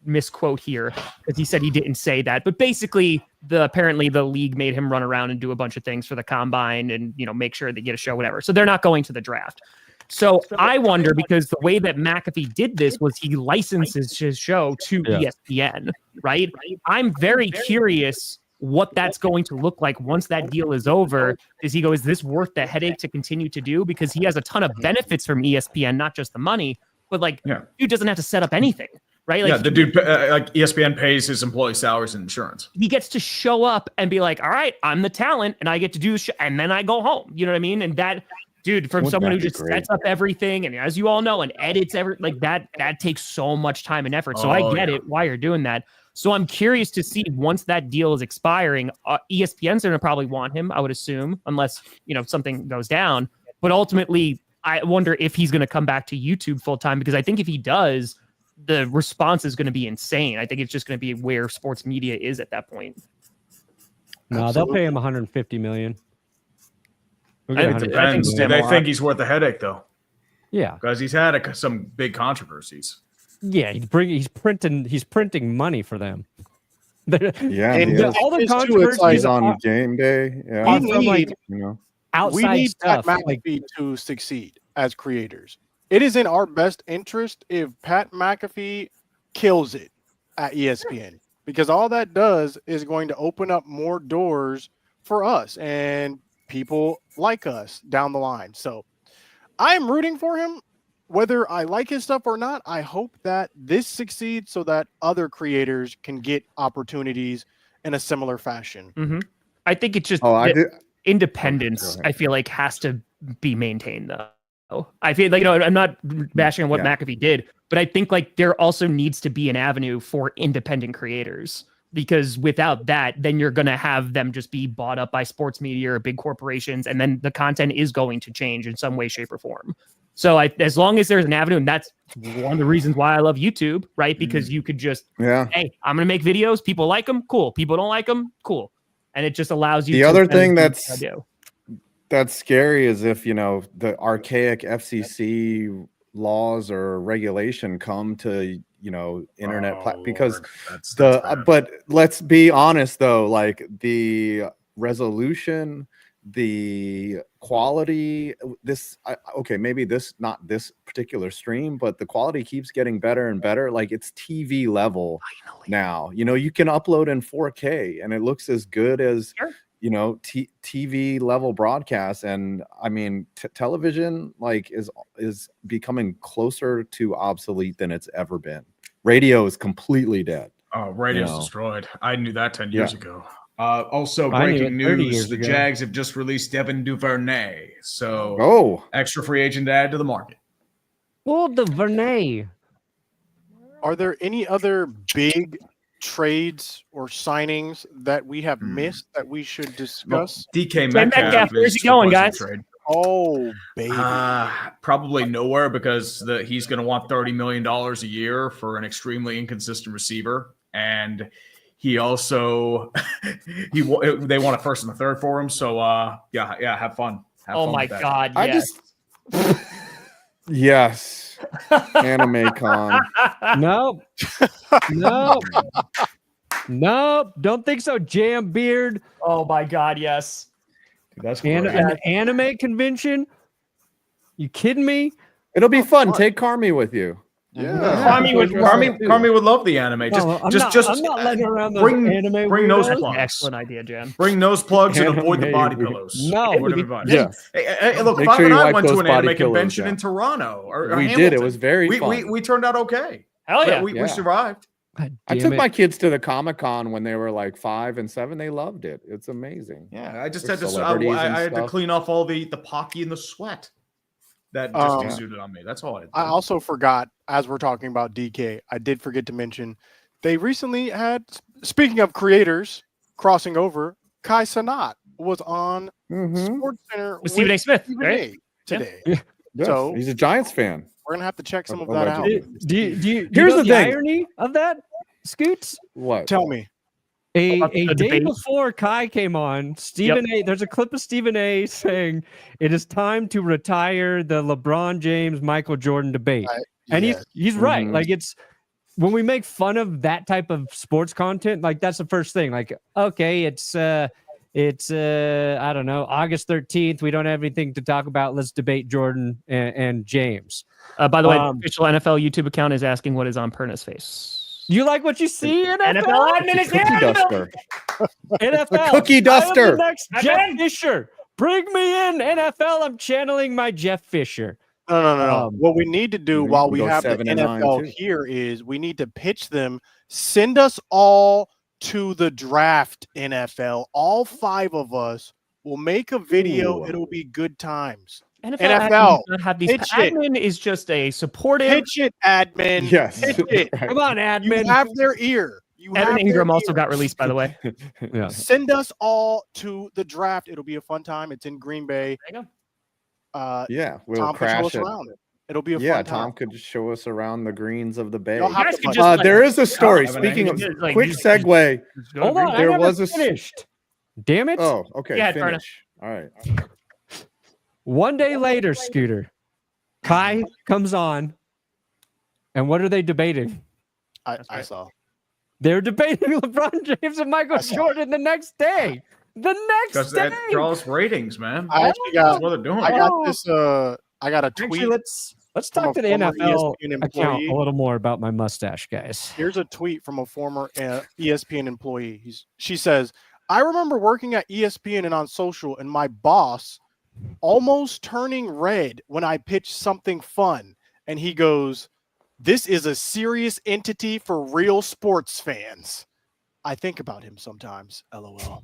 misquote here because he said he didn't say that, but basically apparently the league made him run around and do a bunch of things for the combine and make sure they get a show, whatever. So they're not going to the draft. So I wonder, because the way that McAfee did this was he licenses his show to ESPN, right? I'm very curious what that's going to look like once that deal is over. Is this worth the headache to continue to do? Because he has a ton of benefits from ESPN, not just the money, but dude doesn't have to set up anything, right? Like, the dude, like ESPN pays his employee salaries and insurance. He gets to show up and be like, all right, I'm the talent and I get to do the show, and then I go home. You know what I mean? And that, dude, from someone who just sets up everything and, as you all know, and edits that takes so much time and effort. So I get it why you're doing that. So I'm curious to see, once that deal is expiring, ESPN's going to probably want him, I would assume, unless something goes down. But ultimately, I wonder if he's going to come back to YouTube full time, because I think if he does, the response is going to be insane. I think it's just going to be where sports media is at that point. No, they'll pay him $150 million. Depends. Do they think he's worth the headache, though? Yeah, because he's had some big controversies. Yeah, he's printing money for them. Yeah, and all the controversies on game day. Yeah, outside we need stuff. Pat McAfee to succeed as creators. It is in our best interest if Pat McAfee kills it at ESPN, because all that does is going to open up more doors for us and people like us down the line. So I'm rooting for him. Whether I like his stuff or not, I hope that this succeeds so that other creators can get opportunities in a similar fashion. Mm-hmm. I think it's just independence, I feel like, has to be maintained, though. I feel like, I'm not bashing on what McAfee did, but I think there also needs to be an avenue for independent creators, because without that, then you're going to have them just be bought up by sports media or big corporations, and then the content is going to change in some way, shape, or form. So as long as there's an avenue, and that's one of the reasons why I love YouTube, right? Because you could just, hey, I'm going to make videos. People like them. Cool. People don't like them. Cool. And it just allows you. The other thing that's scary is if, the archaic FCC laws or regulation come to, internet because but let's be honest though, the resolution, the quality, maybe not this particular stream, but the quality keeps getting better and better. It's TV level now. You can upload in 4K and it looks as good as TV level broadcast. And I mean, television is becoming closer to obsolete than it's ever been. Radio is completely dead. Oh, radio's destroyed. I knew that 10 years ago. Also, breaking news: the Jags have just released Devin Duvernay, so extra free agent to add to the market. Oh, Duvernay. Are there any other big trades or signings that we have missed that we should discuss? Well, DK Metcalf, where's he going, guys? Trade. Oh, baby. Probably nowhere, because he's going to want $30 million a year for an extremely inconsistent receiver, and he also they want a first and a third for him. So have fun. Oh my God! Yes. Anime con. Nope. Don't think so. Jam Beard. Oh my God! Yes. Dude, that's an anime convention. You kidding me? It'll be fun. Take Carmi with you. Yeah, Carmi would love the anime. I'm not letting around the anime. Bring nose plugs. Excellent idea, Jen. Bring nose plugs and avoid the body pillows. No, Hey, look, Five and I went to an anime convention in Toronto. We did. It was very fun. We turned out okay. Hell yeah. We survived. I took my kids to the Comic-Con when they were like 5 and 7. They loved it. It's amazing. Yeah, I just There's had to. celebrities and I had to stuff. clean off all the pocky and the sweat that just Um, exuded on me. That's all I did. I also forgot, as we're talking about DK, I did forget to mention they recently had, speaking of creators crossing over, Kai Cenat was on Sports Center With Stephen A. Smith, Stephen right? A. today. Yes, So- he's a Giants fan. We're gonna have to check some of Oh, that out. allegedly. Do you Here's know the thing. irony of that, Scoots? What? Tell me. A About the day debate? before Kai came on, Stephen A. There's a clip of Stephen A. saying it is time to retire the LeBron James Michael Jordan debate, and Yes. he's right. Mhm. Like it's when we make fun of that type of sports content, like that's the first thing. Like okay, it's I don't know, August 13th. We don't have anything to talk about. Let's debate Jordan and James. By the way, the official NFL YouTube account is asking what is on Perna's face. You like what you see in NFL admin is Cookie here. duster. NFL. The cookie I am duster. the next Jeff Fisher. Bring me in, NFL. I'm channeling my Jeff Fisher. No. What we need to do we while can we go have the 7 and 9 NFL too. here is we need to pitch them. Send us all to the draft, NFL. All 5 of us will make a video. Ooh. It'll be good times. NFL NFL, admin does not have these. pitch it. Admin is just a supportive. Pitch it, admin. Yes. Pitch it. Right. Come on, You admin. have their ear. You have Evan their Ingram also ear. got released, by the way. Yeah. Send us all to the draft. It'll be a fun time. It's in Green Bay. There you Yeah, we'll Tom can show crash us it. around it. It'll be a Yeah, fun time. Tom could show us around the greens of the bay. Y'all have guys to could find- just, like, There is a story. have an Speaking of angle. Like, quick just- segue. go. Hold on, There I was was a finished. Damn it! Oh, okay. Yeah, Verna. Finish. All right. One day later, Scooter, Kai comes on, and what are they debating? I right. saw. They're debating LeBron James and Michael I saw. Jordan the next day. The next Because day. that draws ratings, man. I actually That's got. what they're doing. I got this. I got a Actually, tweet. let's from talk a to the former NFL ESPN account employee. a little more about my mustache, guys. Here's a tweet from a former ESPN employee. She says, "I remember working at ESPN and on social, and my boss almost turning red when I pitched something fun, and he goes, 'This is a serious entity for real sports fans.' I think about him sometimes. LOL."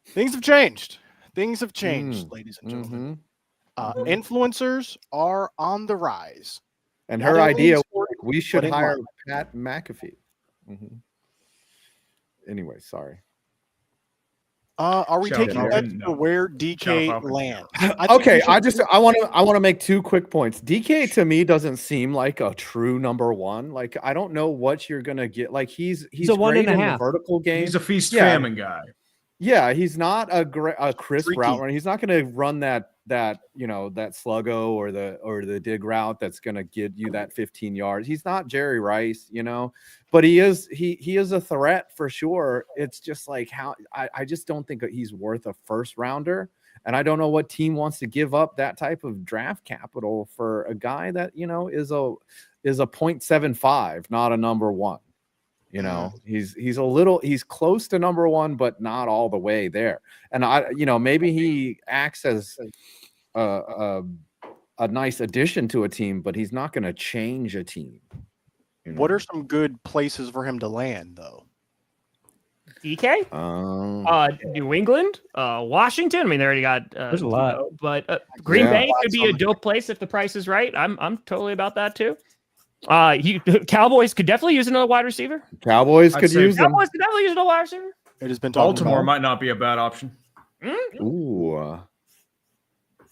Things have changed. Things have changed, ladies and gentlemen. Mhm. Influencers are on the rise. And Not her only idea in was sport, like, we should but in hire life. Pat McAfee. Mhm. Anyway, sorry. Are we Shout out taking Falcon? bets No. for where Shout DK out Falcon. lands? Okay, I want to make 2 quick points. DK to me doesn't seem like a true number 1. Like I don't know what you're gonna get. Like he's a 1.5. great in the vertical game. He's a feast Yeah. famine guy. Yeah, he's not a crisp Freaky. route runner. He's not going to run that that sluggo or the dig route that's going to get you that 15 yards. He's not Jerry Rice, but he is a threat for sure. It's just like how I just don't think that he's worth a first rounder, and I don't know what team wants to give up that type of draft capital for a guy that is a 0.75, not a number 1. He's close to number 1, but not all the way there. And maybe he acts as a nice addition to a team, but he's not going to change a team. What are some good places for him to land, though? DK, New England, Washington. I mean, they already got. There's a lot. But Green Yeah. Bay could be a dope place if the price is right. I'm totally about that too. Cowboys could definitely use another wide receiver. Cowboys I'd could say use them. Cowboys could definitely use another wide receiver. It has been talked Baltimore about. might not be a bad option. Ooh,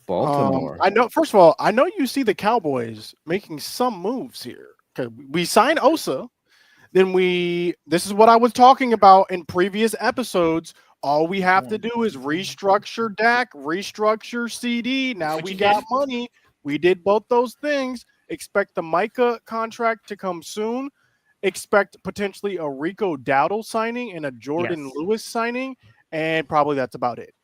Baltimore. I know. First of all, I know you see the Cowboys making some moves here. 'Cause we signed Osa, then this is what I was talking about in previous episodes. All we have to do is restructure Dak, restructure CD. Now Which we you got did. money. We did both those things. Expect the Micah contract to come soon. Expect potentially a Rico Dowdle signing and a Jordan Yes. Lewis signing. And probably that's about it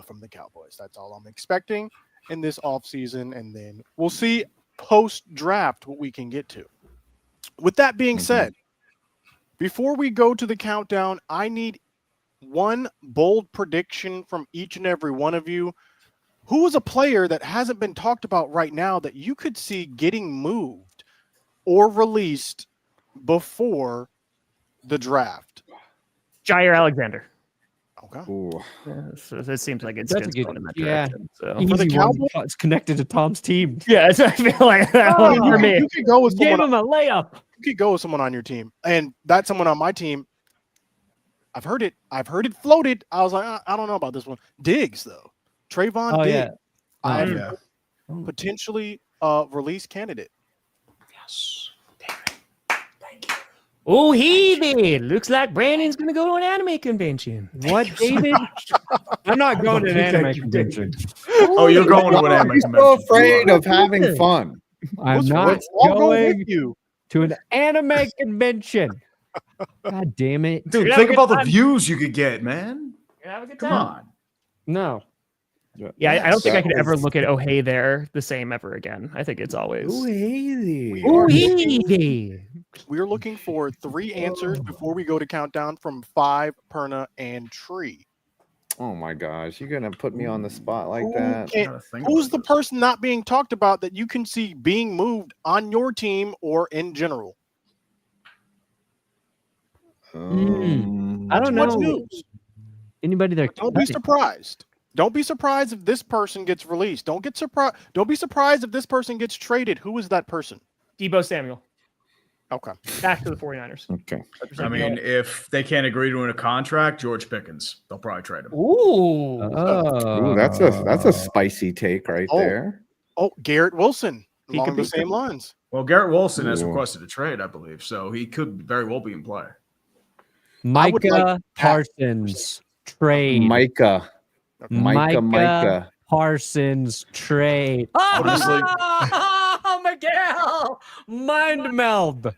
from the Cowboys. That's all I'm expecting in this offseason. And then we'll see post-draft what we can get to. With that being said, before we go to the countdown, I need one bold prediction from each and every one of you. Who is a player that hasn't been talked about right now that you could see getting moved or released before the draft? Jair Alexander. Okay. Ooh. So this seems like it's That's a good- going in that yeah. direction. So For the Easy one. Cowboys? It's connected to Tom's team. yeah, so I feel like that one for me. You could go with Gave someone. him a layup. You could go with someone on your team, and that someone on my team. I've heard it floated. I was like, I don't know about this one. Diggs though, Trayvon Oh, Diggs. yeah. I'm Yeah. potentially release candidate. Yes. Oh, he did. Looks like Brandon's going to go to an anime convention. What, David? I'm not going to an anime convention. Oh, you're going to an anime You're so convention. afraid of having fun. I'm not I'll go going with you. to an anime convention. God damn it. Dude, You're think having a about good the time. views you could get, man. You're having a good Come time. on. No. Yeah, I don't think I That could ever was- look at Oh Hey There the same ever again. I think it's always. Ooh, Haley. Oh Hey. We're looking for 3 answers before we go to countdown from 5, Perna, and Tree. Oh my gosh, you're gonna put me on the spot like Who that? can- Gotta think Who's about the this. person not being talked about that you can see being moved on your team or in general? I don't What's know. news? Anybody there? Don't be surprised. Don't be surprised if this person gets released. Don't get surprised. Don't be surprised if this person gets traded. Who is that person? Deebo Samuel. Okay. Back to the 49ers. Okay. I mean, if they can't agree to a contract, George Pickens, they'll probably trade him. Ooh. Oh, Ooh, that's a spicy take right Oh. there. Oh, Garrett Wilson. He Along could the be- same lines. Well, Garrett Wilson has Ooh. requested a trade, I believe, so he could very well be in play. I would Micah like that. Parsons trade. Micah. Micah. Parsons trade. Honestly- Oh, Miguel! Mind meld.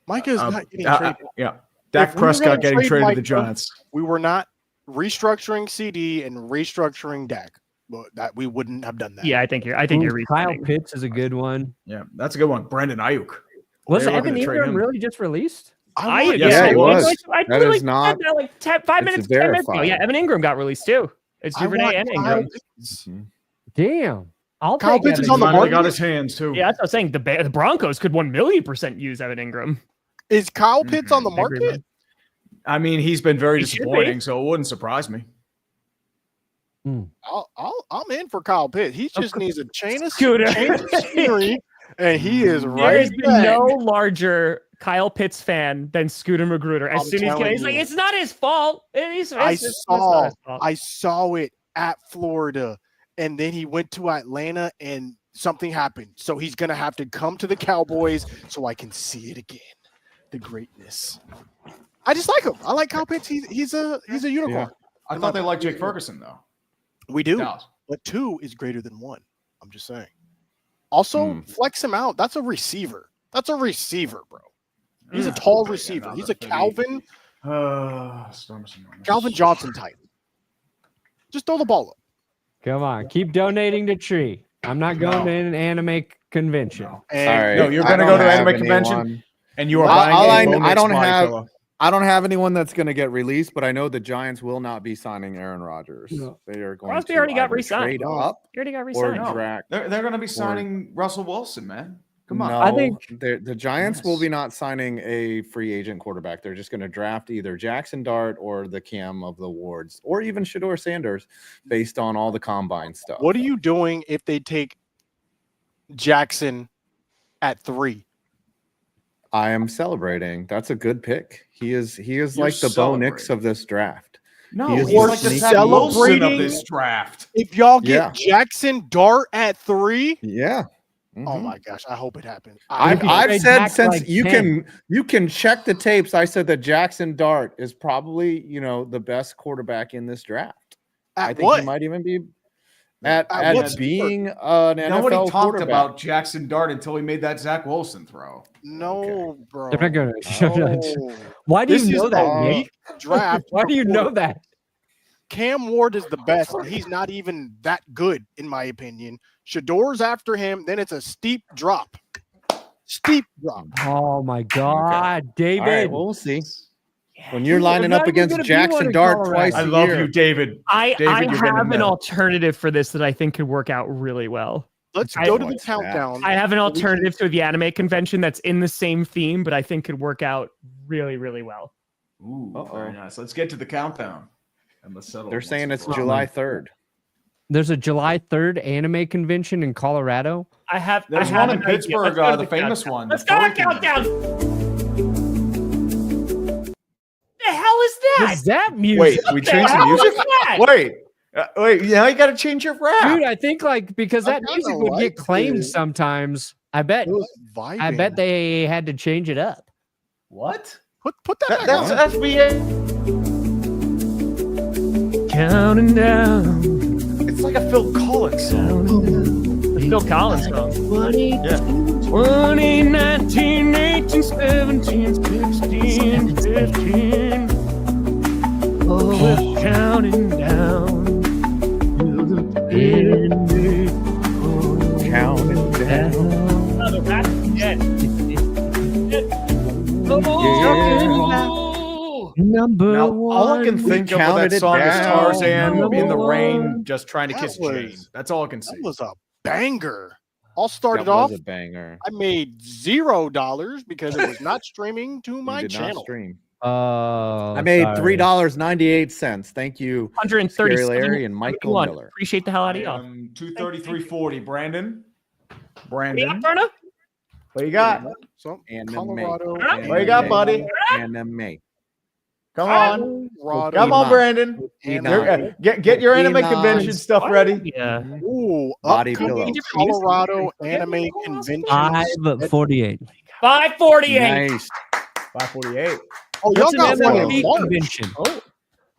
Micah is not getting yeah. traded. Dak If we were Prescott gonna getting trade traded to Micah- the Giants. We were not restructuring CD and restructuring Dak. But that we wouldn't have done that. Yeah, I think you're Kyle re-signing. Pitts is a good one. Yeah, that's a good one. Brandon Ayuk. Was They were Evan looking to trade Ingram him. really just released? I want- Yes, Yeah, it it was. was. I That literally is not- said that like 5 it's minutes, 10 minutes ago. verified. Yeah, Evan Ingram got released too. It's I Duvernay want and Kyle Ingram. Pitts. Damn. I'll Kyle take Pitts is Evan on the Finally Ingram. market? got his hands too. Yeah, that's what I was saying. The Broncos could 1,000,000% use Evan Ingram. Is Kyle Pitts on the I agree, market? man. I mean, he's been very He should be. disappointing, so it wouldn't surprise me. I'm in for Kyle Pitts. He just needs a change of Scooter. scenery, and he is There right has been back. no larger Kyle Pitts fan than Scooter Magruder. As I'm soon as telling he's like, you. it's not his fault. It's not his fault. I saw it at Florida, and then he went to Atlanta, and something happened. So he's gonna have to come to the Cowboys so I can see it again. The greatness. I just like him. I like Kyle Pitts. He's a unicorn. I thought they liked Jake Ferguson though. We do, Dallas. but 2 is greater than 1. I'm just saying. Also, flex him out. That's a receiver. That's a receiver, bro. He's a tall receiver. He's a Calvin Johnson type. Just throw the ball up. Come on. Keep donating to Tree. I'm not going to an anime convention. And All right. No, you're I gonna don't go to have anime convention? anyone. And you are All buying I don't body have- pillow. I don't have anyone that's going to get released, but I know the Giants will not be signing Aaron Rodgers. No. They are going Crosby to already got either re-signed. trade up He already got or re-signed. No. draft. They're going to be signing Russell Wilson, man. Come on. No, I think- the Giants will Yes. be not signing a free agent quarterback. They're just going to draft either Jackson Dart or the Cam of the Wards, or even Shador Sanders, based on all the combine stuff. what are you doing if they take Jackson at 3? I am celebrating. That's a good pick. He is You're like the Bo Nix celebrating. of this draft. No, He is he's the like the sneaky- Zach Wilson of Celebrating- this draft. If y'all get Yeah. Jackson Dart at 3, Yeah. oh Mhm. my gosh, I hope it happens. I've you I've trade said back since like you 10. can check the tapes. I said that Jackson Dart is probably the best quarterback in this draft. I at think what? he might even be at what being an Nobody NFL talked quarterback. about Jackson Dart until he made that Zach Wilson throw. No, bro. They're not going to. No. Why do This you is know that, a Nick? weak draft. Why do you know that? Cam Ward is the best, and he's not even that good, in my opinion. Shador's after him, then it's a steep drop. Steep drop. Oh my God, David. All right, well, we'll see. When you're He's lining not up even against gonna be one Jackson in Dart Colorado. twice I a love year. you, David. I David, you're getting have an there. alternative for this that I think could work out really well. let's I- go to the What's that? countdown. I have an alternative to the anime convention that's in the same theme, but I think could work out really, really well. Ooh, Uh-oh. very nice. Let's get to the countdown. And let's settle. They're once saying and it's for all. July 3rd. There's a July 3rd anime convention in Colorado. There's one in Pittsburgh, the famous one. Let's the go to Furry the countdown. Convention. The hell is that? What's that music? Wait, we What the changed the hell music? is that? Wait, now you got to change your rap. Dude, I think because I that kinda music would get liked claimed it. sometimes. I bet It was vibing. I bet they had to change it up. What? put that back That's on. FBA. Counting down. It's like a Phil Collins song. Phil Collins song. 20, Yeah. 20, 19, 18, 17, 16, 15. Oh, we're counting down to the end. Counting down. Oh, the rap is dead. Oh, Number Now, one. all I can think of with counted that it song is down. Tarzan Number in the rain, one. just trying to That kiss was- Jane. That's all I can see. That was a banger. All started That off. was a banger. I made $0 because it was not streaming to my You did not channel. stream. Oh, I made sorry. $3.98. Thank you, 130. Scary Larry and Michael Miller. Appreciate the hell out of y'all. 233.40. Brandon. Yeah, Brandon. Berna? What you got? So Anime. Colorado. What you got, buddy? Anime. Come on. Colorado. Come on, Iman. Brandon. Iman. Get your anime Iman. convention stuff ready. Yeah. Ooh, Body upcoming pillow. Colorado anime convention. 548. 548. Nice. 548. Oh, y'all That's got an one MLB in March. convention. Oh.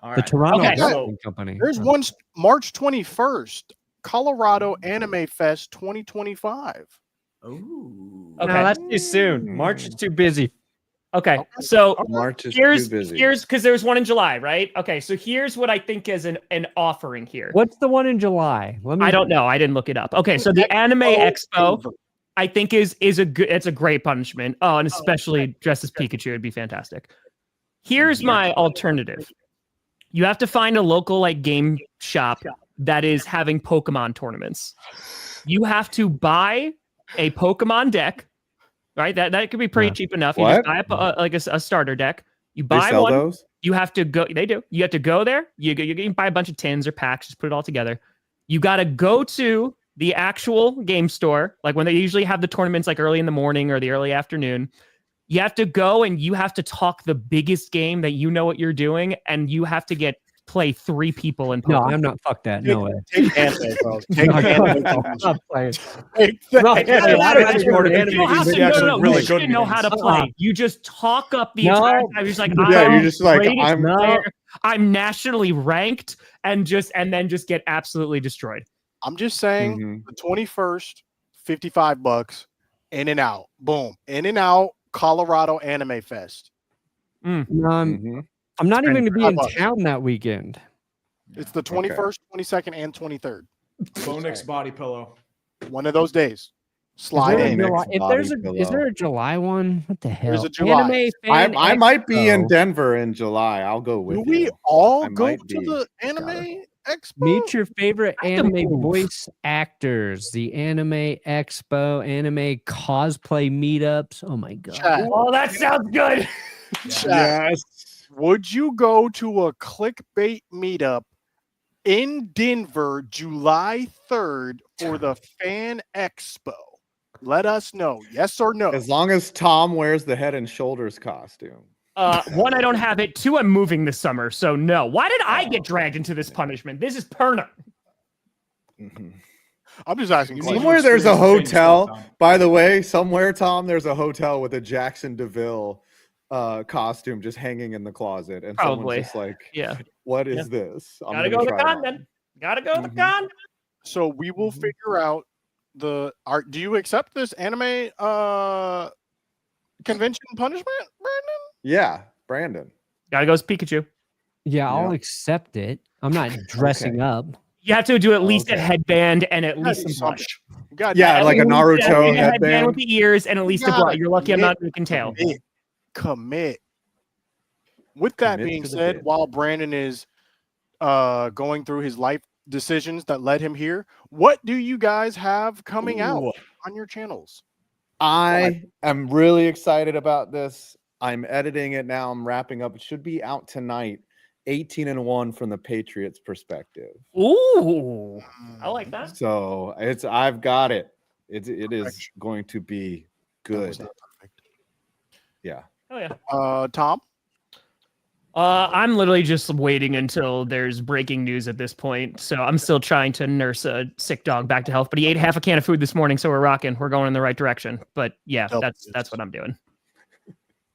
All The right. Toronto Okay. Wrestling Company. There's one March 21st, Colorado Anime Fest 2025. Ooh. Okay. No, that's too soon. March is too busy. Okay. So March is here's too busy. because there's one in July, right? Okay. So here's what I think is an offering here. What's the one in July? Let me. I don't know. I didn't look it up. Okay. So the Anime Expo, Denver. I think is a good. It's a great punishment. Oh, and especially dressed as Pikachu, it'd be fantastic. Here's my alternative. You have to find a local game shop that is having Pokemon tournaments. You have to buy a Pokemon deck, right? That could be pretty cheap enough. You just What? buy a starter deck. You They buy sell one. those? You have to go. They do. You have to go there. You can buy a bunch of tins or packs. Just put it all together. You got to go to the actual game store, like when they usually have the tournaments, like early in the morning or the early afternoon. You have to go and you have to talk the biggest game that you know what you're doing, and you have to play 3 people in Pokemon. No, I'm not. Fuck that. No way. Take anime, bro. Take I'm anime. not playing. Take the No, anime. yeah, You I don't scored an have enemy. to- He's no, actually no, really you good should know how to games. play. You just talk up the No. entire time. You're just like, Yeah, I'm you're just like, greatest I'm- player. I'm nationally ranked, and then just get absolutely destroyed. I'm just saying Mhm. the 21st, $55, in and out. Boom. In and out, Colorado Anime Fest. No, Mhm. I'm not even going to be in $5. town that weekend. It's the 21st, 22nd, and 23rd. Bonix body pillow. One of those days. Is Slide there a in. Next July- if there's body a, is pillow. there a July one? What the hell? a July. Anime fan I might be in Expo. Denver in July. I'll go with Do we you. all I go might to be. the Anime Expo? Meet your favorite I have to anime move. voice actors. The Anime Expo, anime cosplay meetups. Oh my god! Chat, Oh, that sounds good. chat. Would you go to a clickbait meetup in Denver July 3rd for the Fan Expo? Let us know. Yes or no? As long as Tom wears the Head and Shoulders costume. 1, I don't have it. 2, I'm moving this summer, so no. Why did I Oh, get dragged into this punishment? This is Perna. Mhm. I'm just asking. You questions. Somewhere there's a experience the same hotel. stuff, Tom. By the way, somewhere, Tom, there's a hotel with a Jackson DeVille costume just hanging in the closet. And Probably. someone's just like, Yeah. what is Yeah. this? I'm Gotta gonna go to the try it con on." then. Gotta go to the Mhm. con. So we will Mhm. figure out the art. Do you accept this anime convention punishment, Brandon? Yeah, Brandon. Gotta go as Pikachu. Yeah, I'll Yeah. accept it. I'm not dressing up. You have to do at least a Okay. headband and at You least gotta do some blush. You gotta Yeah, do like a something. Naruto Yeah, headband. with the ears and at least a gotta blush. You're lucky I'm not commit. making tail. Commit. With that Commit being to the said, bid. while Brandon is going through his life decisions that led him here. What do you guys have coming out Ooh. on your channels? I am really excited about this. I'm editing it now. I'm wrapping up. It should be out tonight. 18-1 from the Patriots' perspective. Ooh, I like that. So I've got it. It is Perfection. going to be That was good. not perfect. Yeah. Oh yeah. Tom? I'm literally just waiting until there's breaking news at this point. So I'm still trying to nurse a sick dog back to health. But he ate half a can of food this morning, so we're rocking. We're going in the right direction. But yeah, Double that's digits. what I'm doing.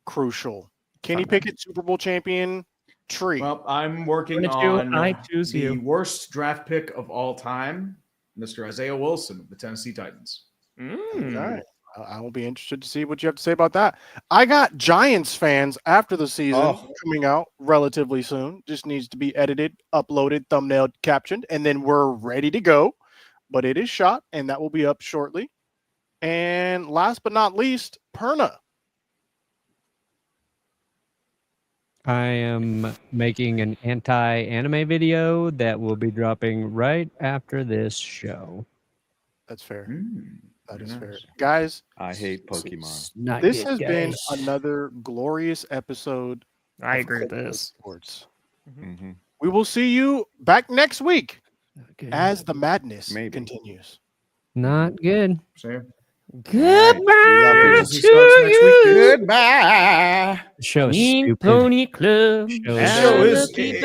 Crucial. Kenny Pickett, Super Bowl champion. Tree. Well, I'm working Gonna do- on I choose the you. worst draft pick of all time, Mr. Isaiah Wilson of the Tennessee Titans. All right. I will be interested to see what you have to say about that. I got Giants fans after the season coming out relatively soon. Just needs to be edited, uploaded, thumbnailed, captioned, and then we're ready to go. But it is shot, and that will be up shortly. And last but not least, Perna. I am making an anti-anime video that will be dropping right after this show. That's fair. That is Very fair. nice. Guys, I hate Pokemon. Not this yet, has been guys. another glorious episode. I of agree with Clickbait this. Sports. Mhm. We will see you back next week Good. as the madness Maybe. continues. Not good. Same. Goodbye Agency starts next week, dude. Goodbye. The show is Mean stupid. Pony Club. Show The show is- Alligator